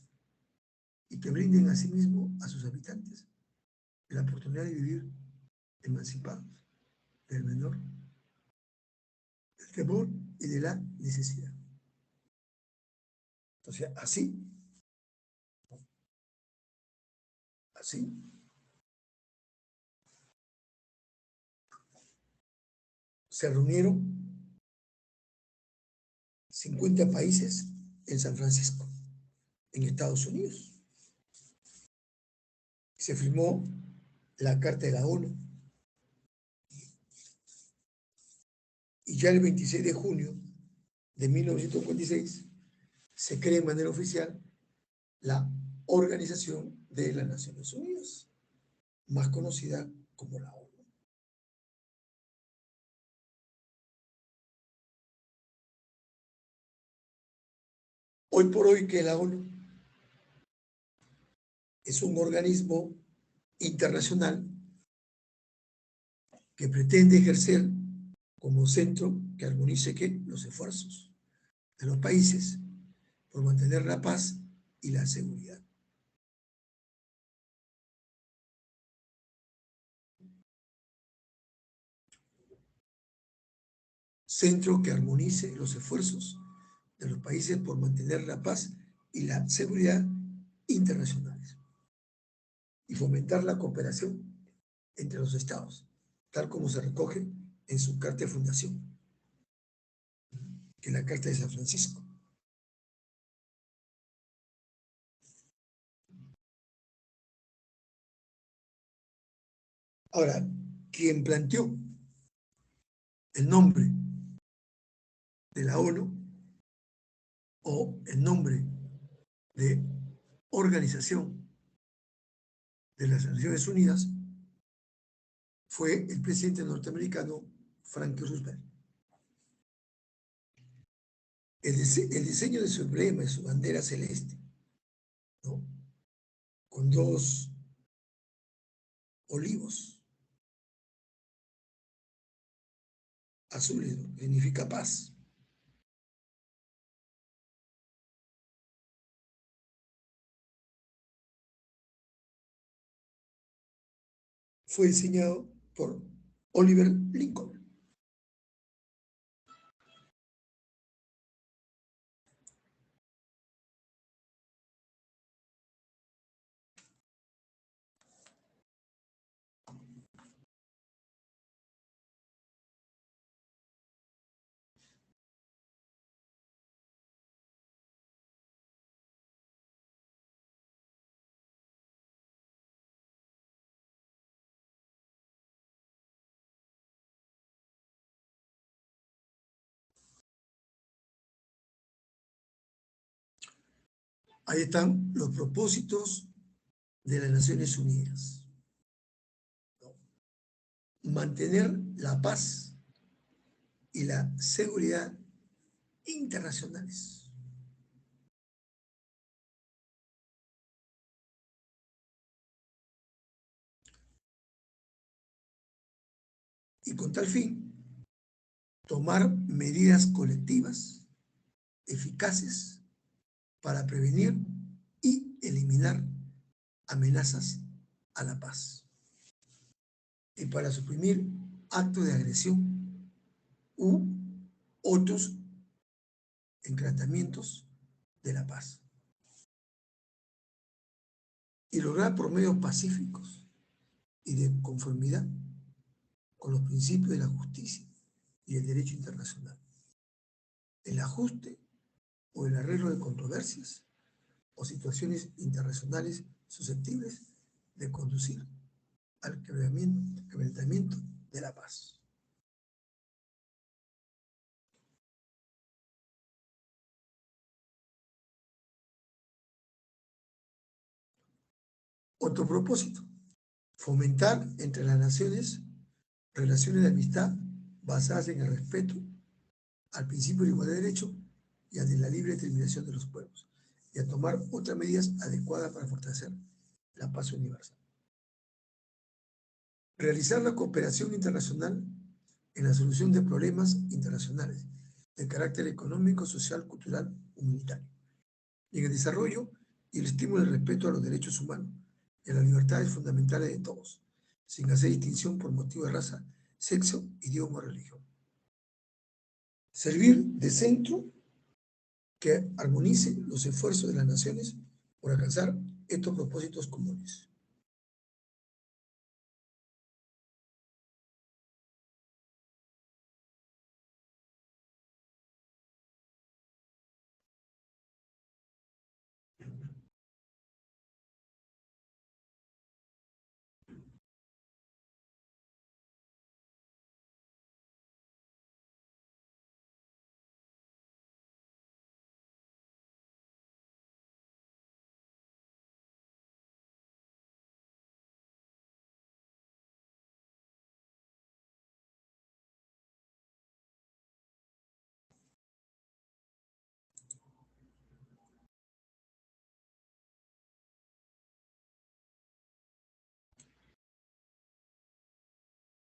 y que brinden asimismo a sus habitantes la oportunidad de vivir emancipados del menor, del temor y de la necesidad. Entonces, así se reunieron 50 países en San Francisco, en Estados Unidos. Se firmó la Carta de la ONU. Y ya el 26 de junio de 1956 se crea de manera oficial la Organización de las Naciones Unidas, más conocida como la ONU. Hoy por hoy, que la ONU es un organismo internacional que pretende ejercer como centro que armonice los esfuerzos de los países por mantener la paz y la seguridad. Centro que armonice los esfuerzos de los países por mantener la paz y la seguridad internacionales y fomentar la cooperación entre los estados, tal como se recoge en su carta de fundación. que la Carta de San Francisco. Ahora, quien planteó el nombre de la ONU o el nombre de Organización de las Naciones Unidas fue el presidente norteamericano Franklin Roosevelt. El diseño de su emblema, de su bandera celeste, ¿no? Con dos olivos azules, ¿no? Significa paz. Fue diseñado por Oliver Lincoln. Ahí están los propósitos de las Naciones Unidas. Mantener la paz y la seguridad internacionales. Y con tal fin, tomar medidas colectivas eficaces para prevenir y eliminar amenazas a la paz y para suprimir actos de agresión u otros encrantamientos de la paz y lograr por medios pacíficos y de conformidad con los principios de la justicia y el derecho internacional, el ajuste o el arreglo de controversias o situaciones internacionales susceptibles de conducir al quebrantamiento de la paz. Otro propósito, fomentar entre las naciones relaciones de amistad basadas en el respeto al principio de igualdad de derecho y al de la libre determinación de los pueblos, y a tomar otras medidas adecuadas para fortalecer la paz universal. Realizar la cooperación internacional en la solución de problemas internacionales de carácter económico, social, cultural, humanitario, y en el desarrollo y el estímulo del respeto a los derechos humanos y a las libertades fundamentales de todos, sin hacer distinción por motivo de raza, sexo, idioma o religión. Servir de centro que armonice los esfuerzos de las naciones por alcanzar estos propósitos comunes.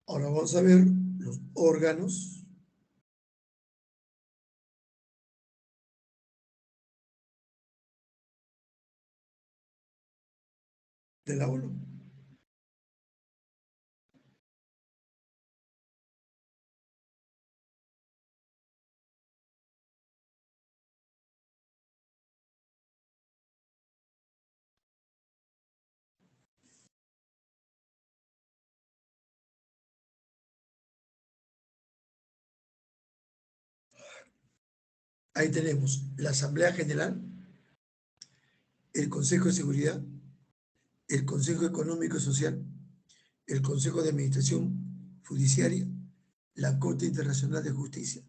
Ahora vamos a ver los órganos de la ONU. Ahí tenemos la Asamblea General, el Consejo de Seguridad, el Consejo Económico y Social, el Consejo de Administración Judiciaria, la Corte Internacional de Justicia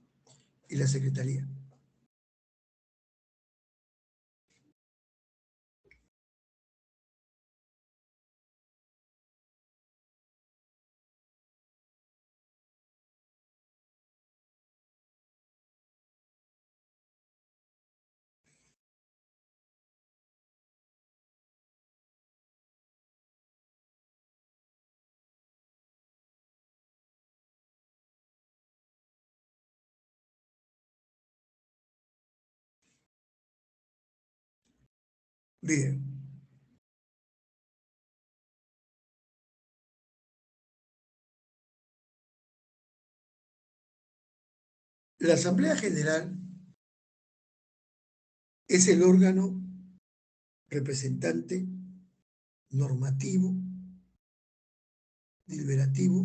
y la Secretaría. Bien. La Asamblea General es el órgano representante normativo, deliberativo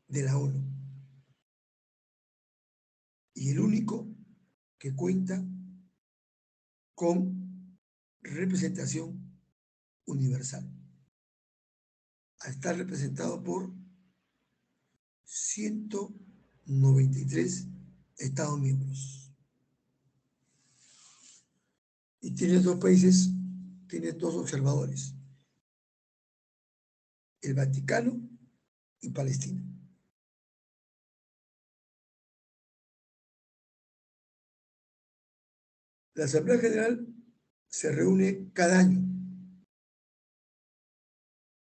de la ONU y el único que cuenta con representación universal. Al estar representado por 193 Estados miembros. Y tiene dos países, tiene dos observadores, el Vaticano y Palestina. La Asamblea General se reúne cada año,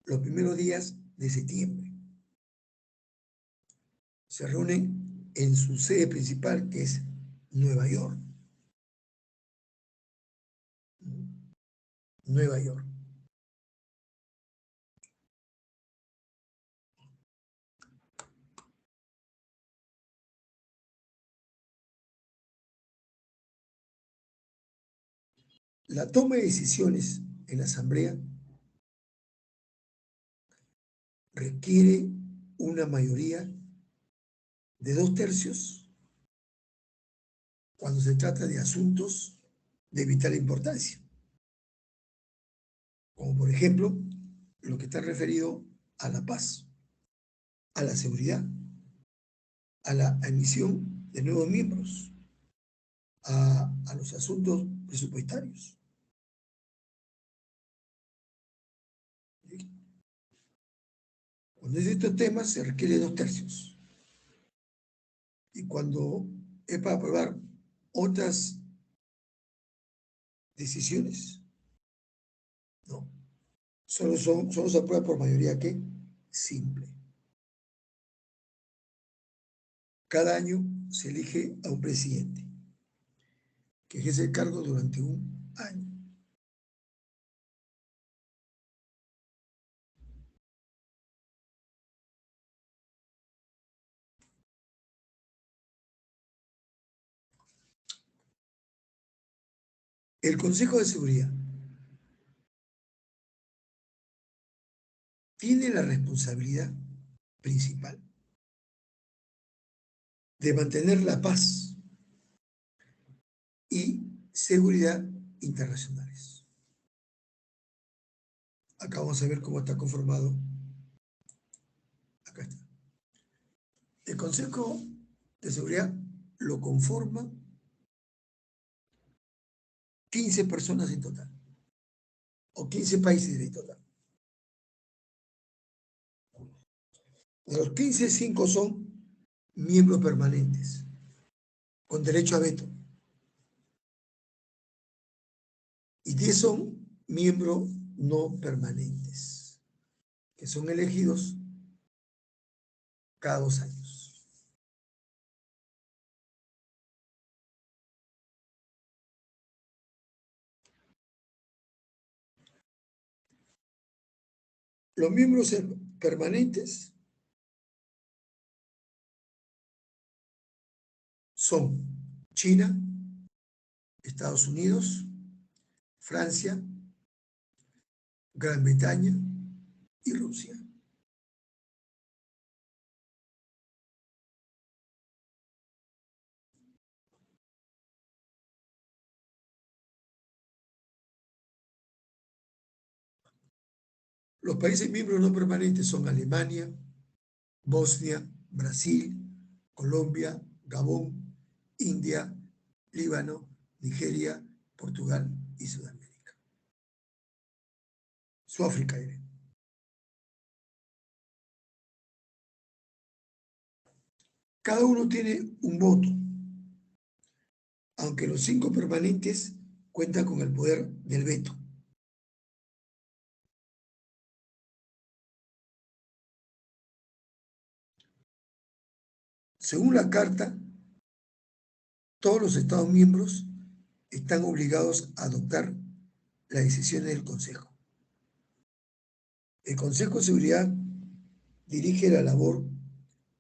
los primeros días de septiembre. Se reúnen en su sede principal, que es Nueva York. Nueva York. La toma de decisiones en la Asamblea requiere una mayoría de 2/3 cuando se trata de asuntos de vital importancia, como por ejemplo lo que está referido a la paz, a la seguridad, a la admisión de nuevos miembros, a los asuntos presupuestarios. Cuando es de estos temas se requiere 2/3. Y cuando es para aprobar otras decisiones, no. Solo se aprueba por mayoría que simple. Cada año se elige a un presidente que ejerce el cargo durante un año. El Consejo de Seguridad tiene la responsabilidad principal de mantener la paz y seguridad internacionales. Acá vamos a ver cómo está conformado. Acá está. El Consejo de Seguridad lo conforman 15 personas en total, o 15 países en total. De los 15, 5 son miembros permanentes, con derecho a veto. Y 10 son miembros no permanentes, que son elegidos cada 2 años. Los miembros permanentes son China, Estados Unidos, Francia, Gran Bretaña y Rusia. Los países miembros no permanentes son Alemania, Bosnia, Brasil, Colombia, Gabón, India, Líbano, Nigeria, Portugal y Sudamérica. Sudáfrica, diré. Cada uno tiene un voto, aunque los 5 permanentes cuentan con el poder del veto. Según la Carta, todos los Estados miembros están obligados a adoptar las decisiones del Consejo. El Consejo de Seguridad dirige la labor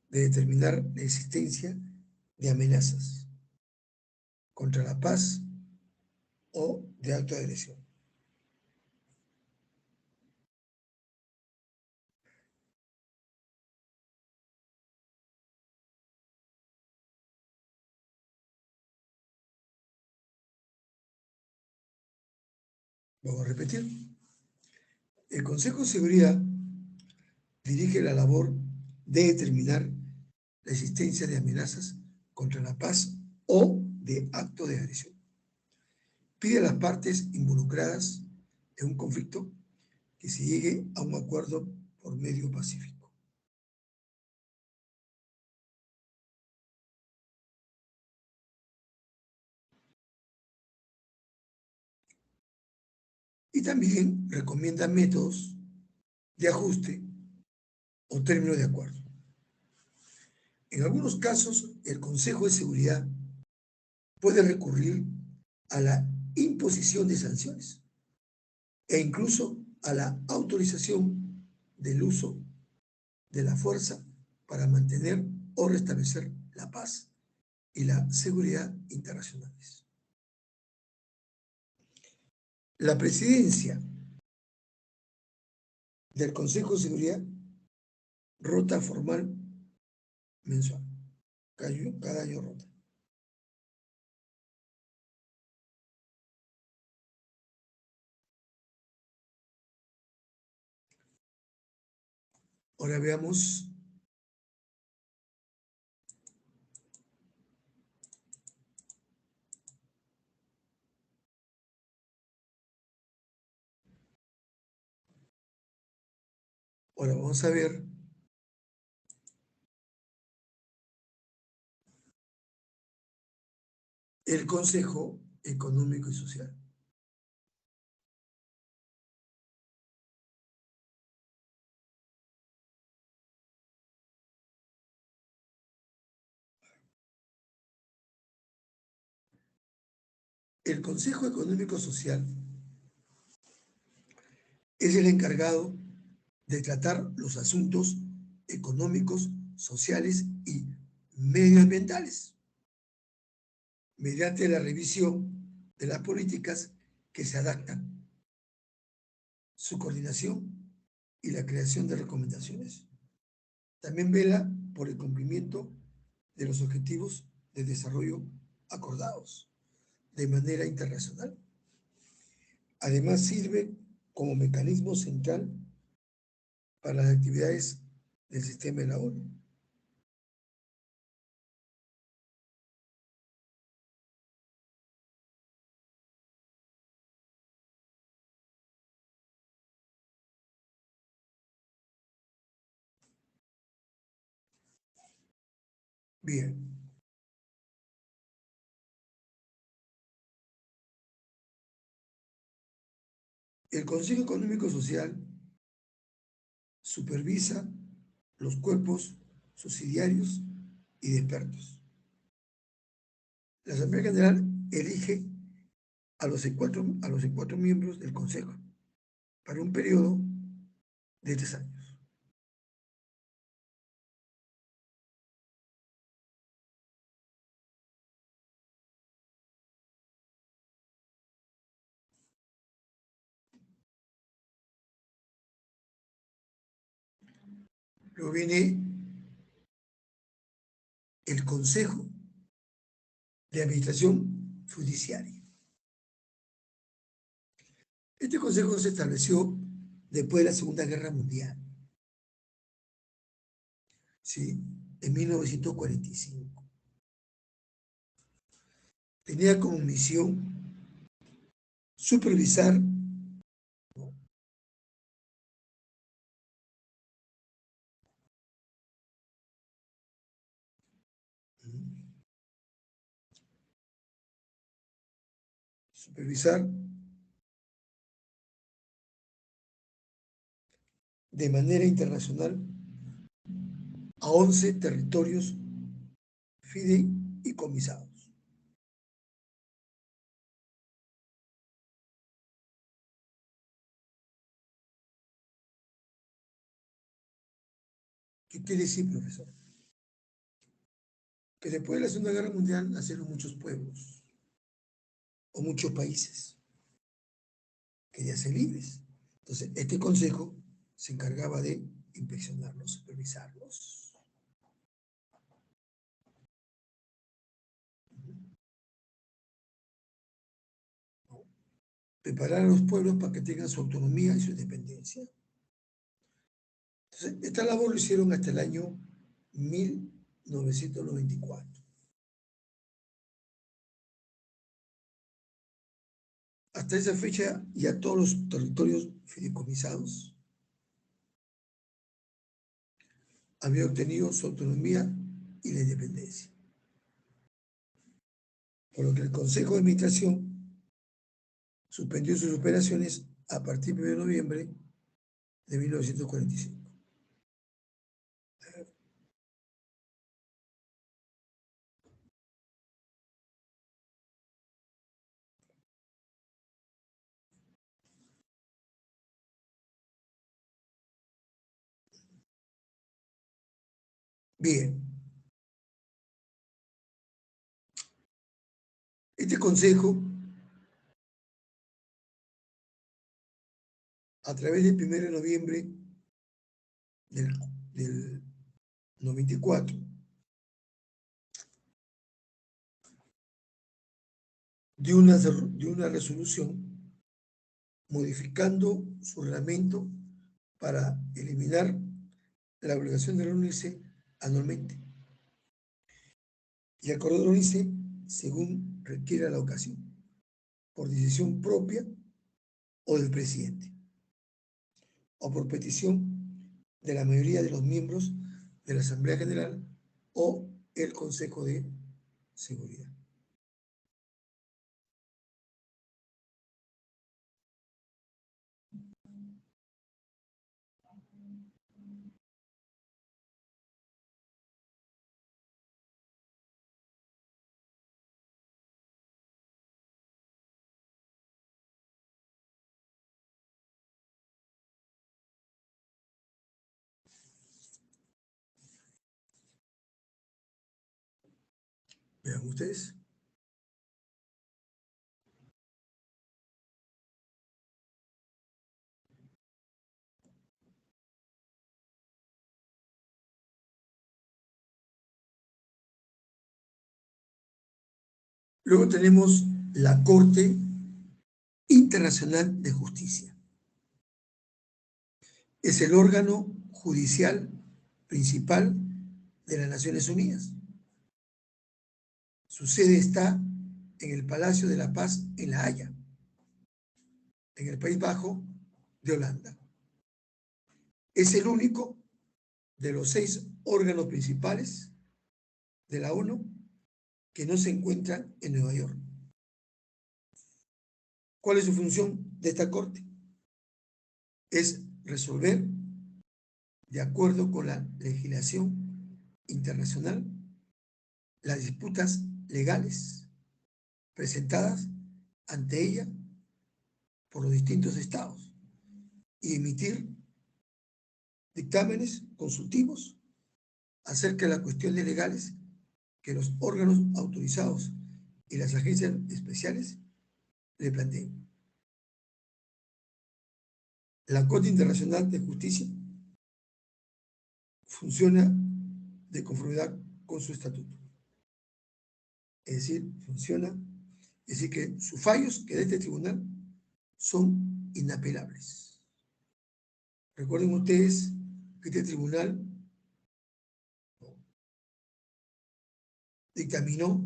de determinar la existencia de amenazas contra la paz o de acto de agresión. Vamos a repetir. El Consejo de Seguridad dirige la labor de determinar la existencia de amenazas contra la paz o de acto de agresión. Pide a las partes involucradas en un conflicto que se llegue a un acuerdo por medio pacífico. Y también recomienda métodos de ajuste o términos de acuerdo. En algunos casos, el Consejo de Seguridad puede recurrir a la imposición de sanciones e incluso a la autorización del uso de la fuerza para mantener o restablecer la paz y la seguridad internacionales. La presidencia del Consejo de Seguridad rota formal mensual, cada año rota. Ahora veamos ahora vamos a ver el Consejo Económico y Social. El Consejo Económico y Social es el encargado de tratar los asuntos económicos, sociales y medioambientales, mediante la revisión de las políticas que se adaptan, su coordinación y la creación de recomendaciones. También vela por el cumplimiento de los objetivos de desarrollo acordados de manera internacional. Además, sirve como mecanismo central para las actividades del sistema de la ONU. Bien. El Consejo Económico Social supervisa los cuerpos subsidiarios y de expertos. La Asamblea General elige a los cuatro miembros del Consejo para un periodo de 3 años. Luego viene el Consejo de Administración Judiciaria. Este consejo se estableció después de la Segunda Guerra Mundial, ¿sí? En 1945. Tenía como misión supervisar, ¿no?, supervisar de manera internacional a 11 territorios fideicomisados. ¿Qué quiere decir, profesor? Que después de la Segunda Guerra Mundial nacieron muchos pueblos o muchos países que querían ser libres. Entonces, este consejo se encargaba de inspeccionarlos, supervisarlos, ¿no?, preparar a los pueblos para que tengan su autonomía y su independencia. Entonces, esta labor lo hicieron hasta el año 1994. Hasta esa fecha, ya todos los territorios fideicomisados habían obtenido su autonomía y la independencia. Por lo que el Consejo de Administración suspendió sus operaciones a partir del 1 de noviembre de 1945. Bien, este consejo, a través del 1 de noviembre del 94, dio una resolución modificando su reglamento para eliminar la obligación de reunirse anualmente y acordó reunirse según requiera la ocasión, por decisión propia o del presidente, o por petición de la mayoría de los miembros de la Asamblea General o el Consejo de Seguridad. Vean ustedes. Luego tenemos la Corte Internacional de Justicia. Es el órgano judicial principal de las Naciones Unidas. Su sede está en el Palacio de la Paz en La Haya, en el País Bajo de Holanda. Es el único de los 6 órganos principales de la ONU que no se encuentra en Nueva York. ¿Cuál es su función de esta Corte? Es resolver, de acuerdo con la legislación internacional, las disputas legales presentadas ante ella por los distintos estados y emitir dictámenes consultivos acerca de las cuestiones legales que los órganos autorizados y las agencias especiales le planteen. La Corte Internacional de Justicia funciona de conformidad con su estatuto. Es decir, funciona, es decir, que sus fallos que de este tribunal son inapelables. Recuerden ustedes que este tribunal dictaminó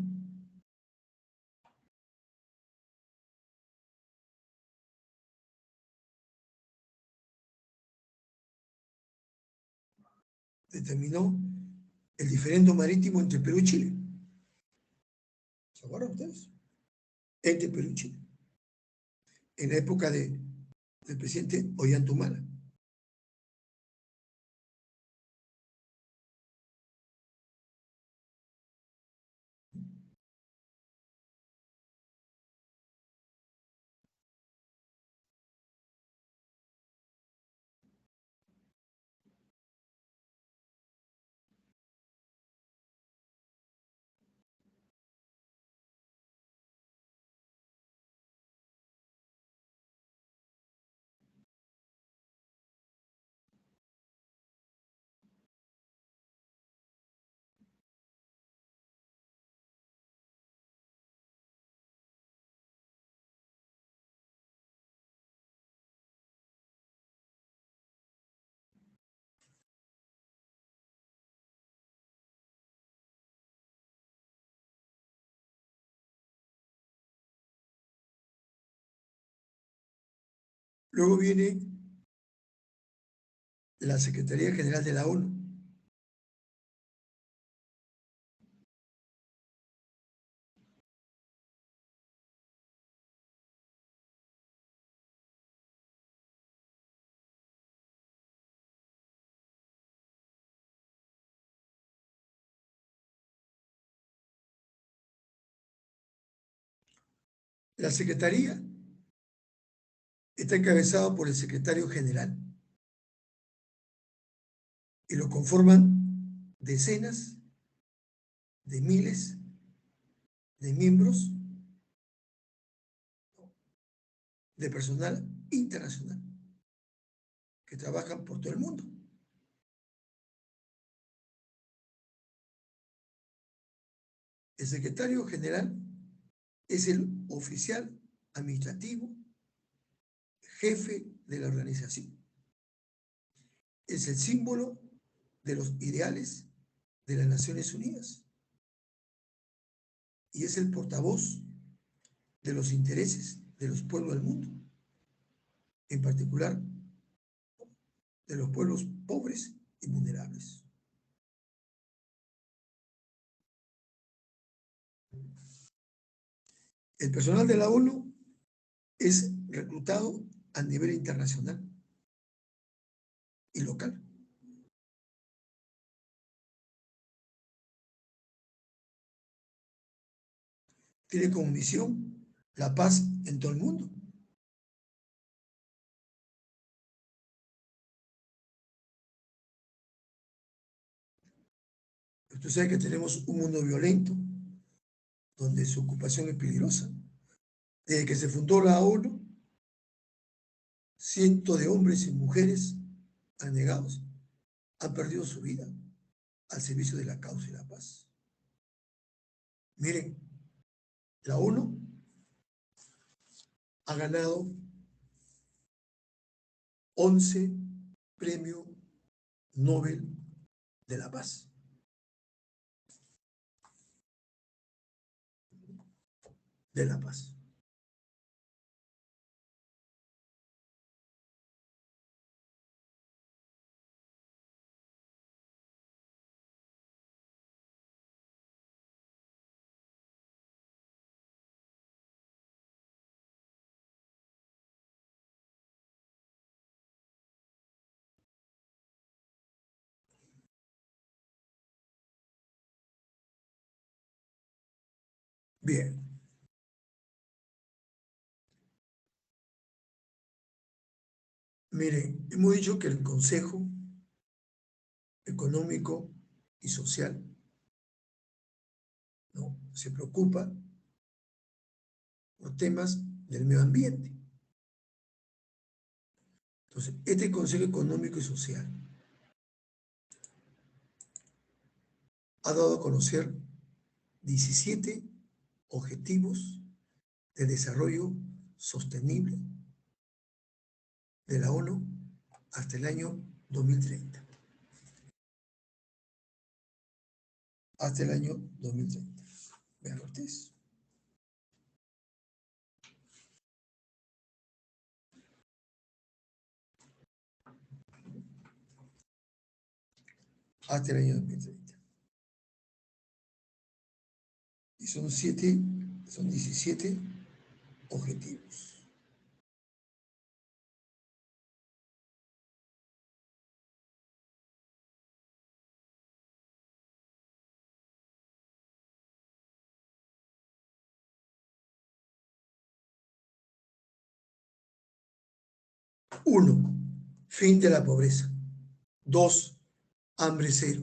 el diferendo marítimo entre Perú y Chile. ¿Se acuerdan ustedes? Entre Perú y Chile. En la época del presidente Ollantumala. Luego viene la Secretaría General de la ONU. La Secretaría está encabezada por el secretario general y lo conforman decenas de miles de miembros de personal internacional que trabajan por todo el mundo. El secretario general es el oficial administrativo, jefe de la organización. Es el símbolo de los ideales de las Naciones Unidas y es el portavoz de los intereses de los pueblos del mundo, en particular de los pueblos pobres y vulnerables. El personal de la ONU es reclutado a nivel internacional y local. Tiene como misión la paz en todo el mundo. Usted sabe que tenemos un mundo violento, donde su ocupación es peligrosa. Desde que se fundó la ONU, cientos de hombres y mujeres anegados han perdido su vida al servicio de la causa y la paz. Miren, la ONU ha ganado 11 premios Nobel de la Paz. De la paz. Bien. Miren, hemos dicho que el Consejo Económico y Social, ¿no?, se preocupa por temas del medio ambiente. Entonces, este Consejo Económico y Social ha dado a conocer 17 objetivos de desarrollo sostenible de la ONU hasta el año 2030. Hasta el año 2030. Vean ustedes. Hasta el año 2030. Y son 17 objetivos. Uno, fin de la pobreza. 2, hambre cero.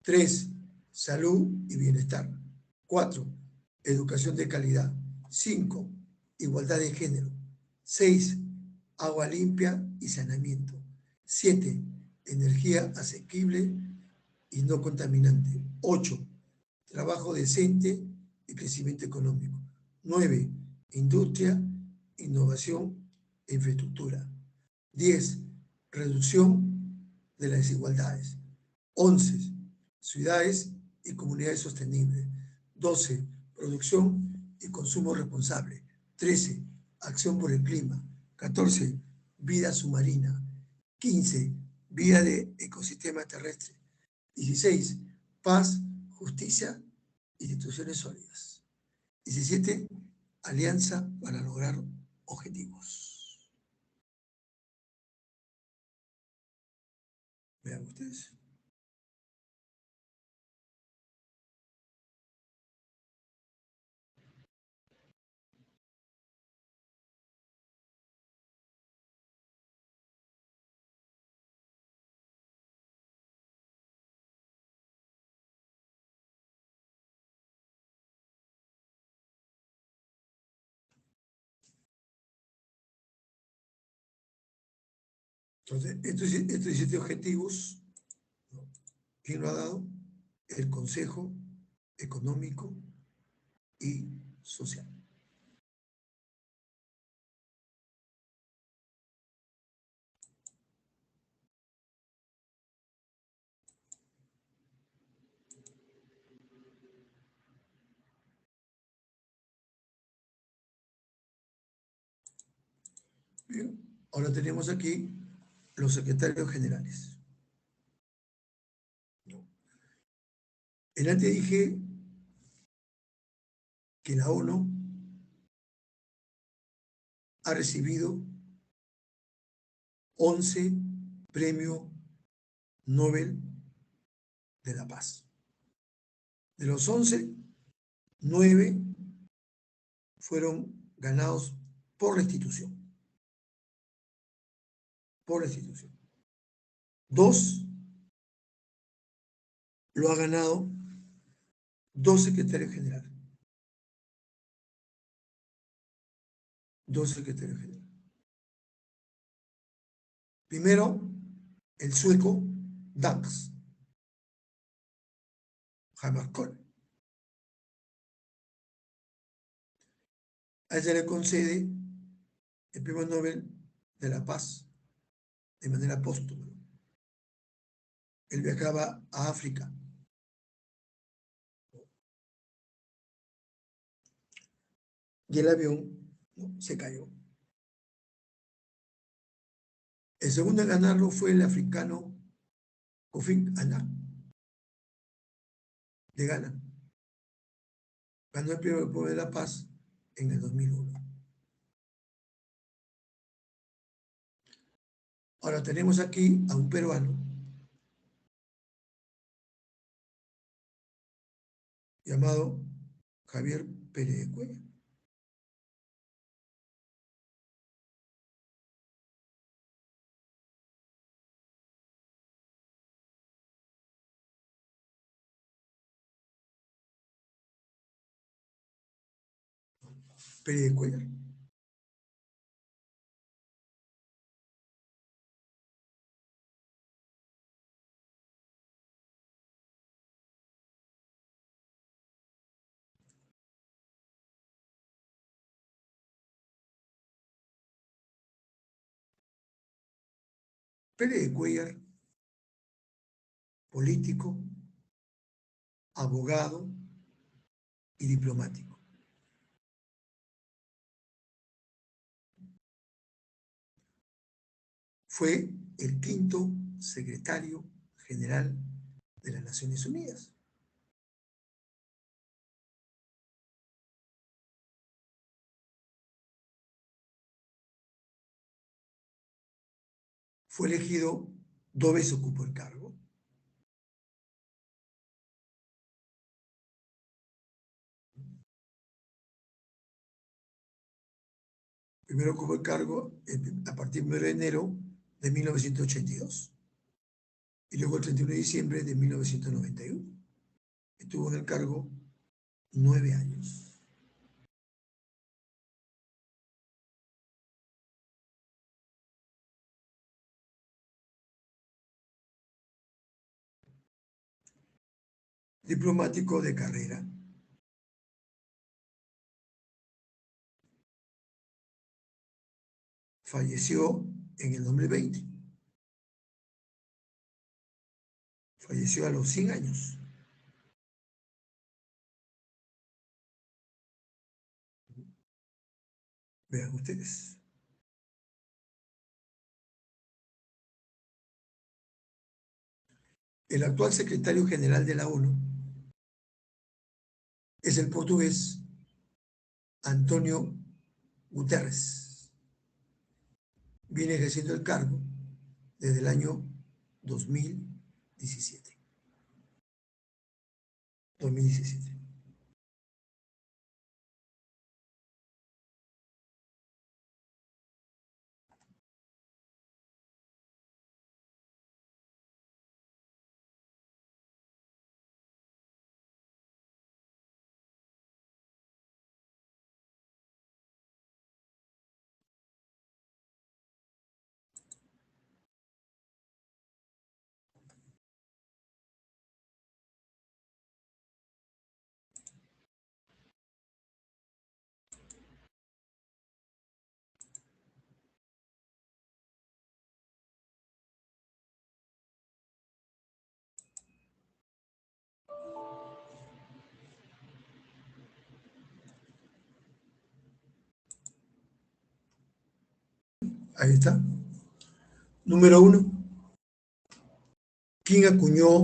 3, salud y bienestar. 4, educación de calidad. 5, igualdad de género. 6, agua limpia y saneamiento. 7, energía asequible y no contaminante. 8, trabajo decente y crecimiento económico. 9, industria, innovación e infraestructura. 10, reducción de las desigualdades. 11, ciudades y comunidades sostenibles. 12, producción y consumo responsable. 13, acción por el clima. 14, vida submarina. 15, vida de ecosistema terrestre. 16, paz, justicia, instituciones sólidas. 17, alianza para lograr objetivos. Vean ustedes. Entonces, estos 17 objetivos, ¿quién lo ha dado? El Consejo Económico y Social. Bien, ahora tenemos aquí los secretarios generales. Antes dije que la ONU ha recibido 11 premios Nobel de la Paz. De los 11, 9 fueron ganados por la institución. Por la institución. 2 lo ha ganado 2 secretarios generales. 2 secretarios generales. Primero, el sueco Dax Hammarskjöld. A ella le concede el premio Nobel de la Paz de manera póstuma. Él viajaba a África. Y el avión se cayó. El segundo en ganarlo fue el africano Kofi Annan, de Ghana. Ganó el premio Nobel de la Paz en el 2001. Ahora tenemos aquí a un peruano llamado Javier Pérez de Cuellar. Pérez de Cuellar. Pérez de Cuéllar, político, abogado y diplomático. Fue el 5º secretario general de las Naciones Unidas. Fue elegido, 2 veces ocupó el cargo. Primero ocupó el cargo a partir del 1 de enero de 1982 y luego el 31 de diciembre de 1991. Estuvo en el cargo 9 años. Diplomático de carrera. Falleció en el 2020. Falleció a los 100 años. Vean ustedes. El actual secretario general de la ONU es el portugués Antonio Guterres. Viene ejerciendo el cargo desde el año 2017. 2017. Ahí está. Número 1. ¿Quién acuñó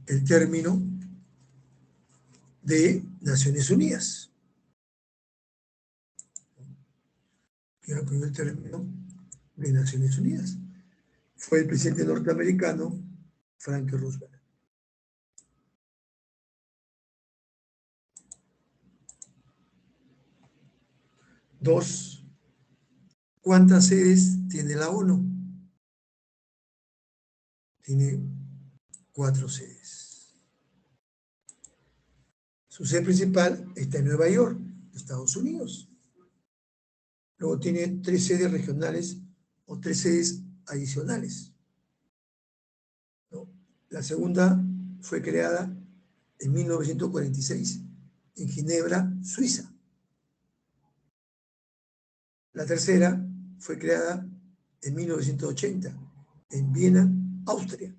el término de Naciones Unidas? ¿Quién acuñó el término de Naciones Unidas? Fue el presidente norteamericano Franklin Roosevelt. 2. ¿Cuántas sedes tiene la ONU? Tiene 4 sedes. Su sede principal está en Nueva York, Estados Unidos. Luego tiene 3 sedes regionales o 3 sedes adicionales, ¿no? La segunda fue creada en 1946 en Ginebra, Suiza. La tercera fue creada en 1980 en Viena, Austria.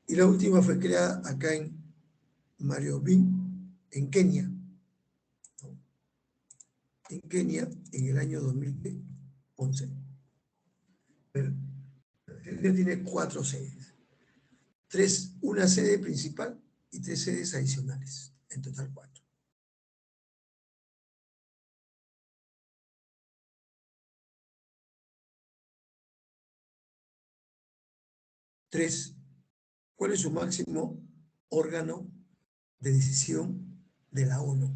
Y la última fue creada acá en Mariobin, en Kenia. En Kenia, en el año 2011. Kenia tiene 4 sedes. Una sede principal y 3 sedes adicionales. En total 4. Tres, ¿cuál es su máximo órgano de decisión de la ONU?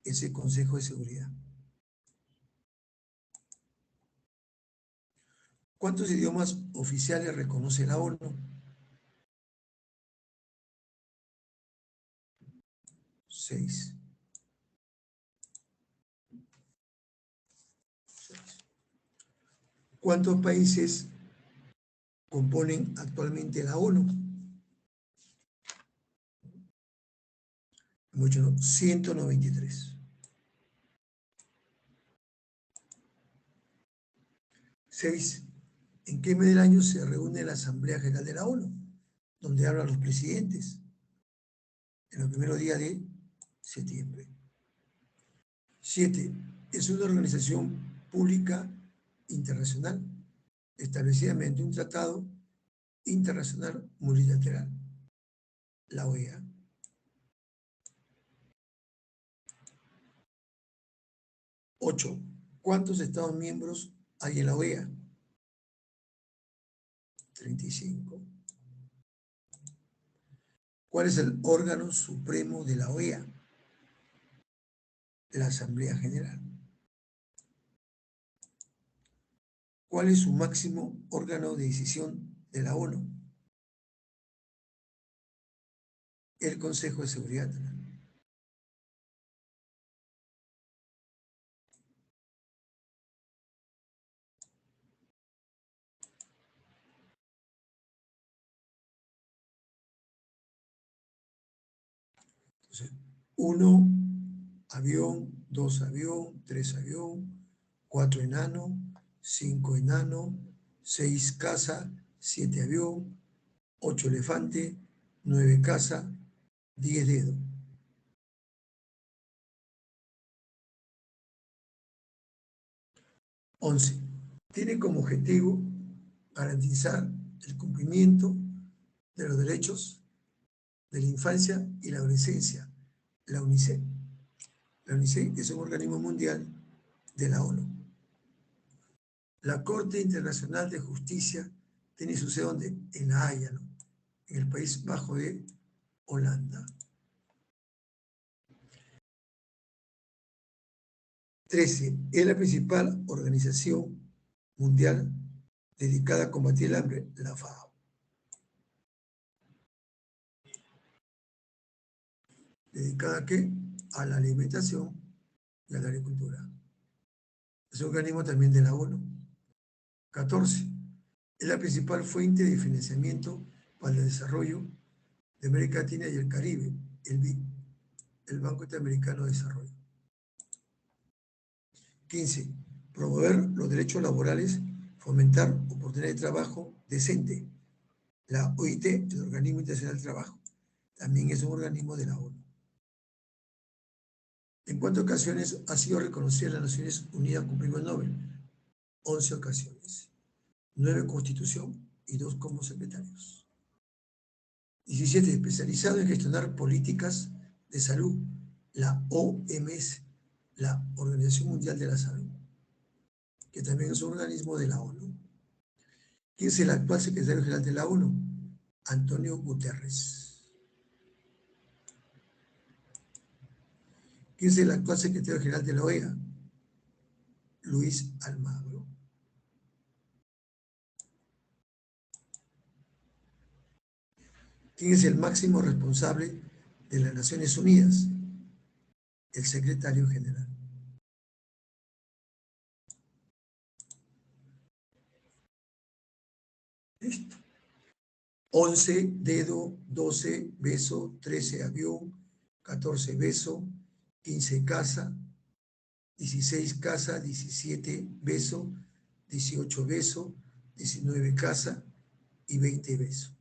Es el Consejo de Seguridad. ¿Cuántos idiomas oficiales reconoce la ONU? 6. ¿Cuántos países componen actualmente la ONU? Mucho no, 193. 6. ¿En qué mes del año se reúne la Asamblea General de la ONU? Donde hablan los presidentes. En los primeros días de septiembre. 7. Es una organización pública internacional establecida mediante un tratado internacional multilateral, la OEA. 8. ¿Cuántos Estados miembros hay en la OEA? 35. ¿Cuál es el órgano supremo de la OEA? La Asamblea General. ¿Cuál es su máximo órgano de decisión de la ONU? El Consejo de Seguridad. 1, avión, 2, avión, 3, avión, 4, enano, 5, enano, 6, caza, 7, avión, 8, elefante, 9, caza, 10, dedo. 11. Tiene como objetivo garantizar el cumplimiento de los derechos de la infancia y la adolescencia, la UNICEF. La UNICEF es un organismo mundial de la ONU. La Corte Internacional de Justicia tiene su sede ¿dónde? En La Haya, ¿no? En el País Bajo de Holanda. 13. Es la principal organización mundial dedicada a combatir el hambre, la FAO. ¿Dedicada a qué? A la alimentación y a la agricultura. Es un organismo también de la ONU. 14. Es la principal fuente de financiamiento para el desarrollo de América Latina y el Caribe, el BID, el Banco Interamericano de Desarrollo. 15. Promover los derechos laborales, fomentar oportunidades de trabajo decente. La OIT, el Organismo Internacional del Trabajo, también es un organismo de la ONU. ¿En cuántas ocasiones ha sido reconocida las Naciones Unidas con Premio Nobel? 11 ocasiones. 9 Constitución y 2 como secretarios. 17. Especializado en gestionar políticas de salud, la OMS, la Organización Mundial de la Salud, que también es un organismo de la ONU. ¿Quién es el actual secretario general de la ONU? Antonio Guterres. ¿Quién es el actual secretario general de la OEA? Luis Almagro. ¿Quién es el máximo responsable de las Naciones Unidas? El secretario general. Listo. 11, dedo, 12, beso, 13, avión, 14, beso, 15, casa, 16, casa, 17, beso, 18, beso, 19, casa y 20, beso.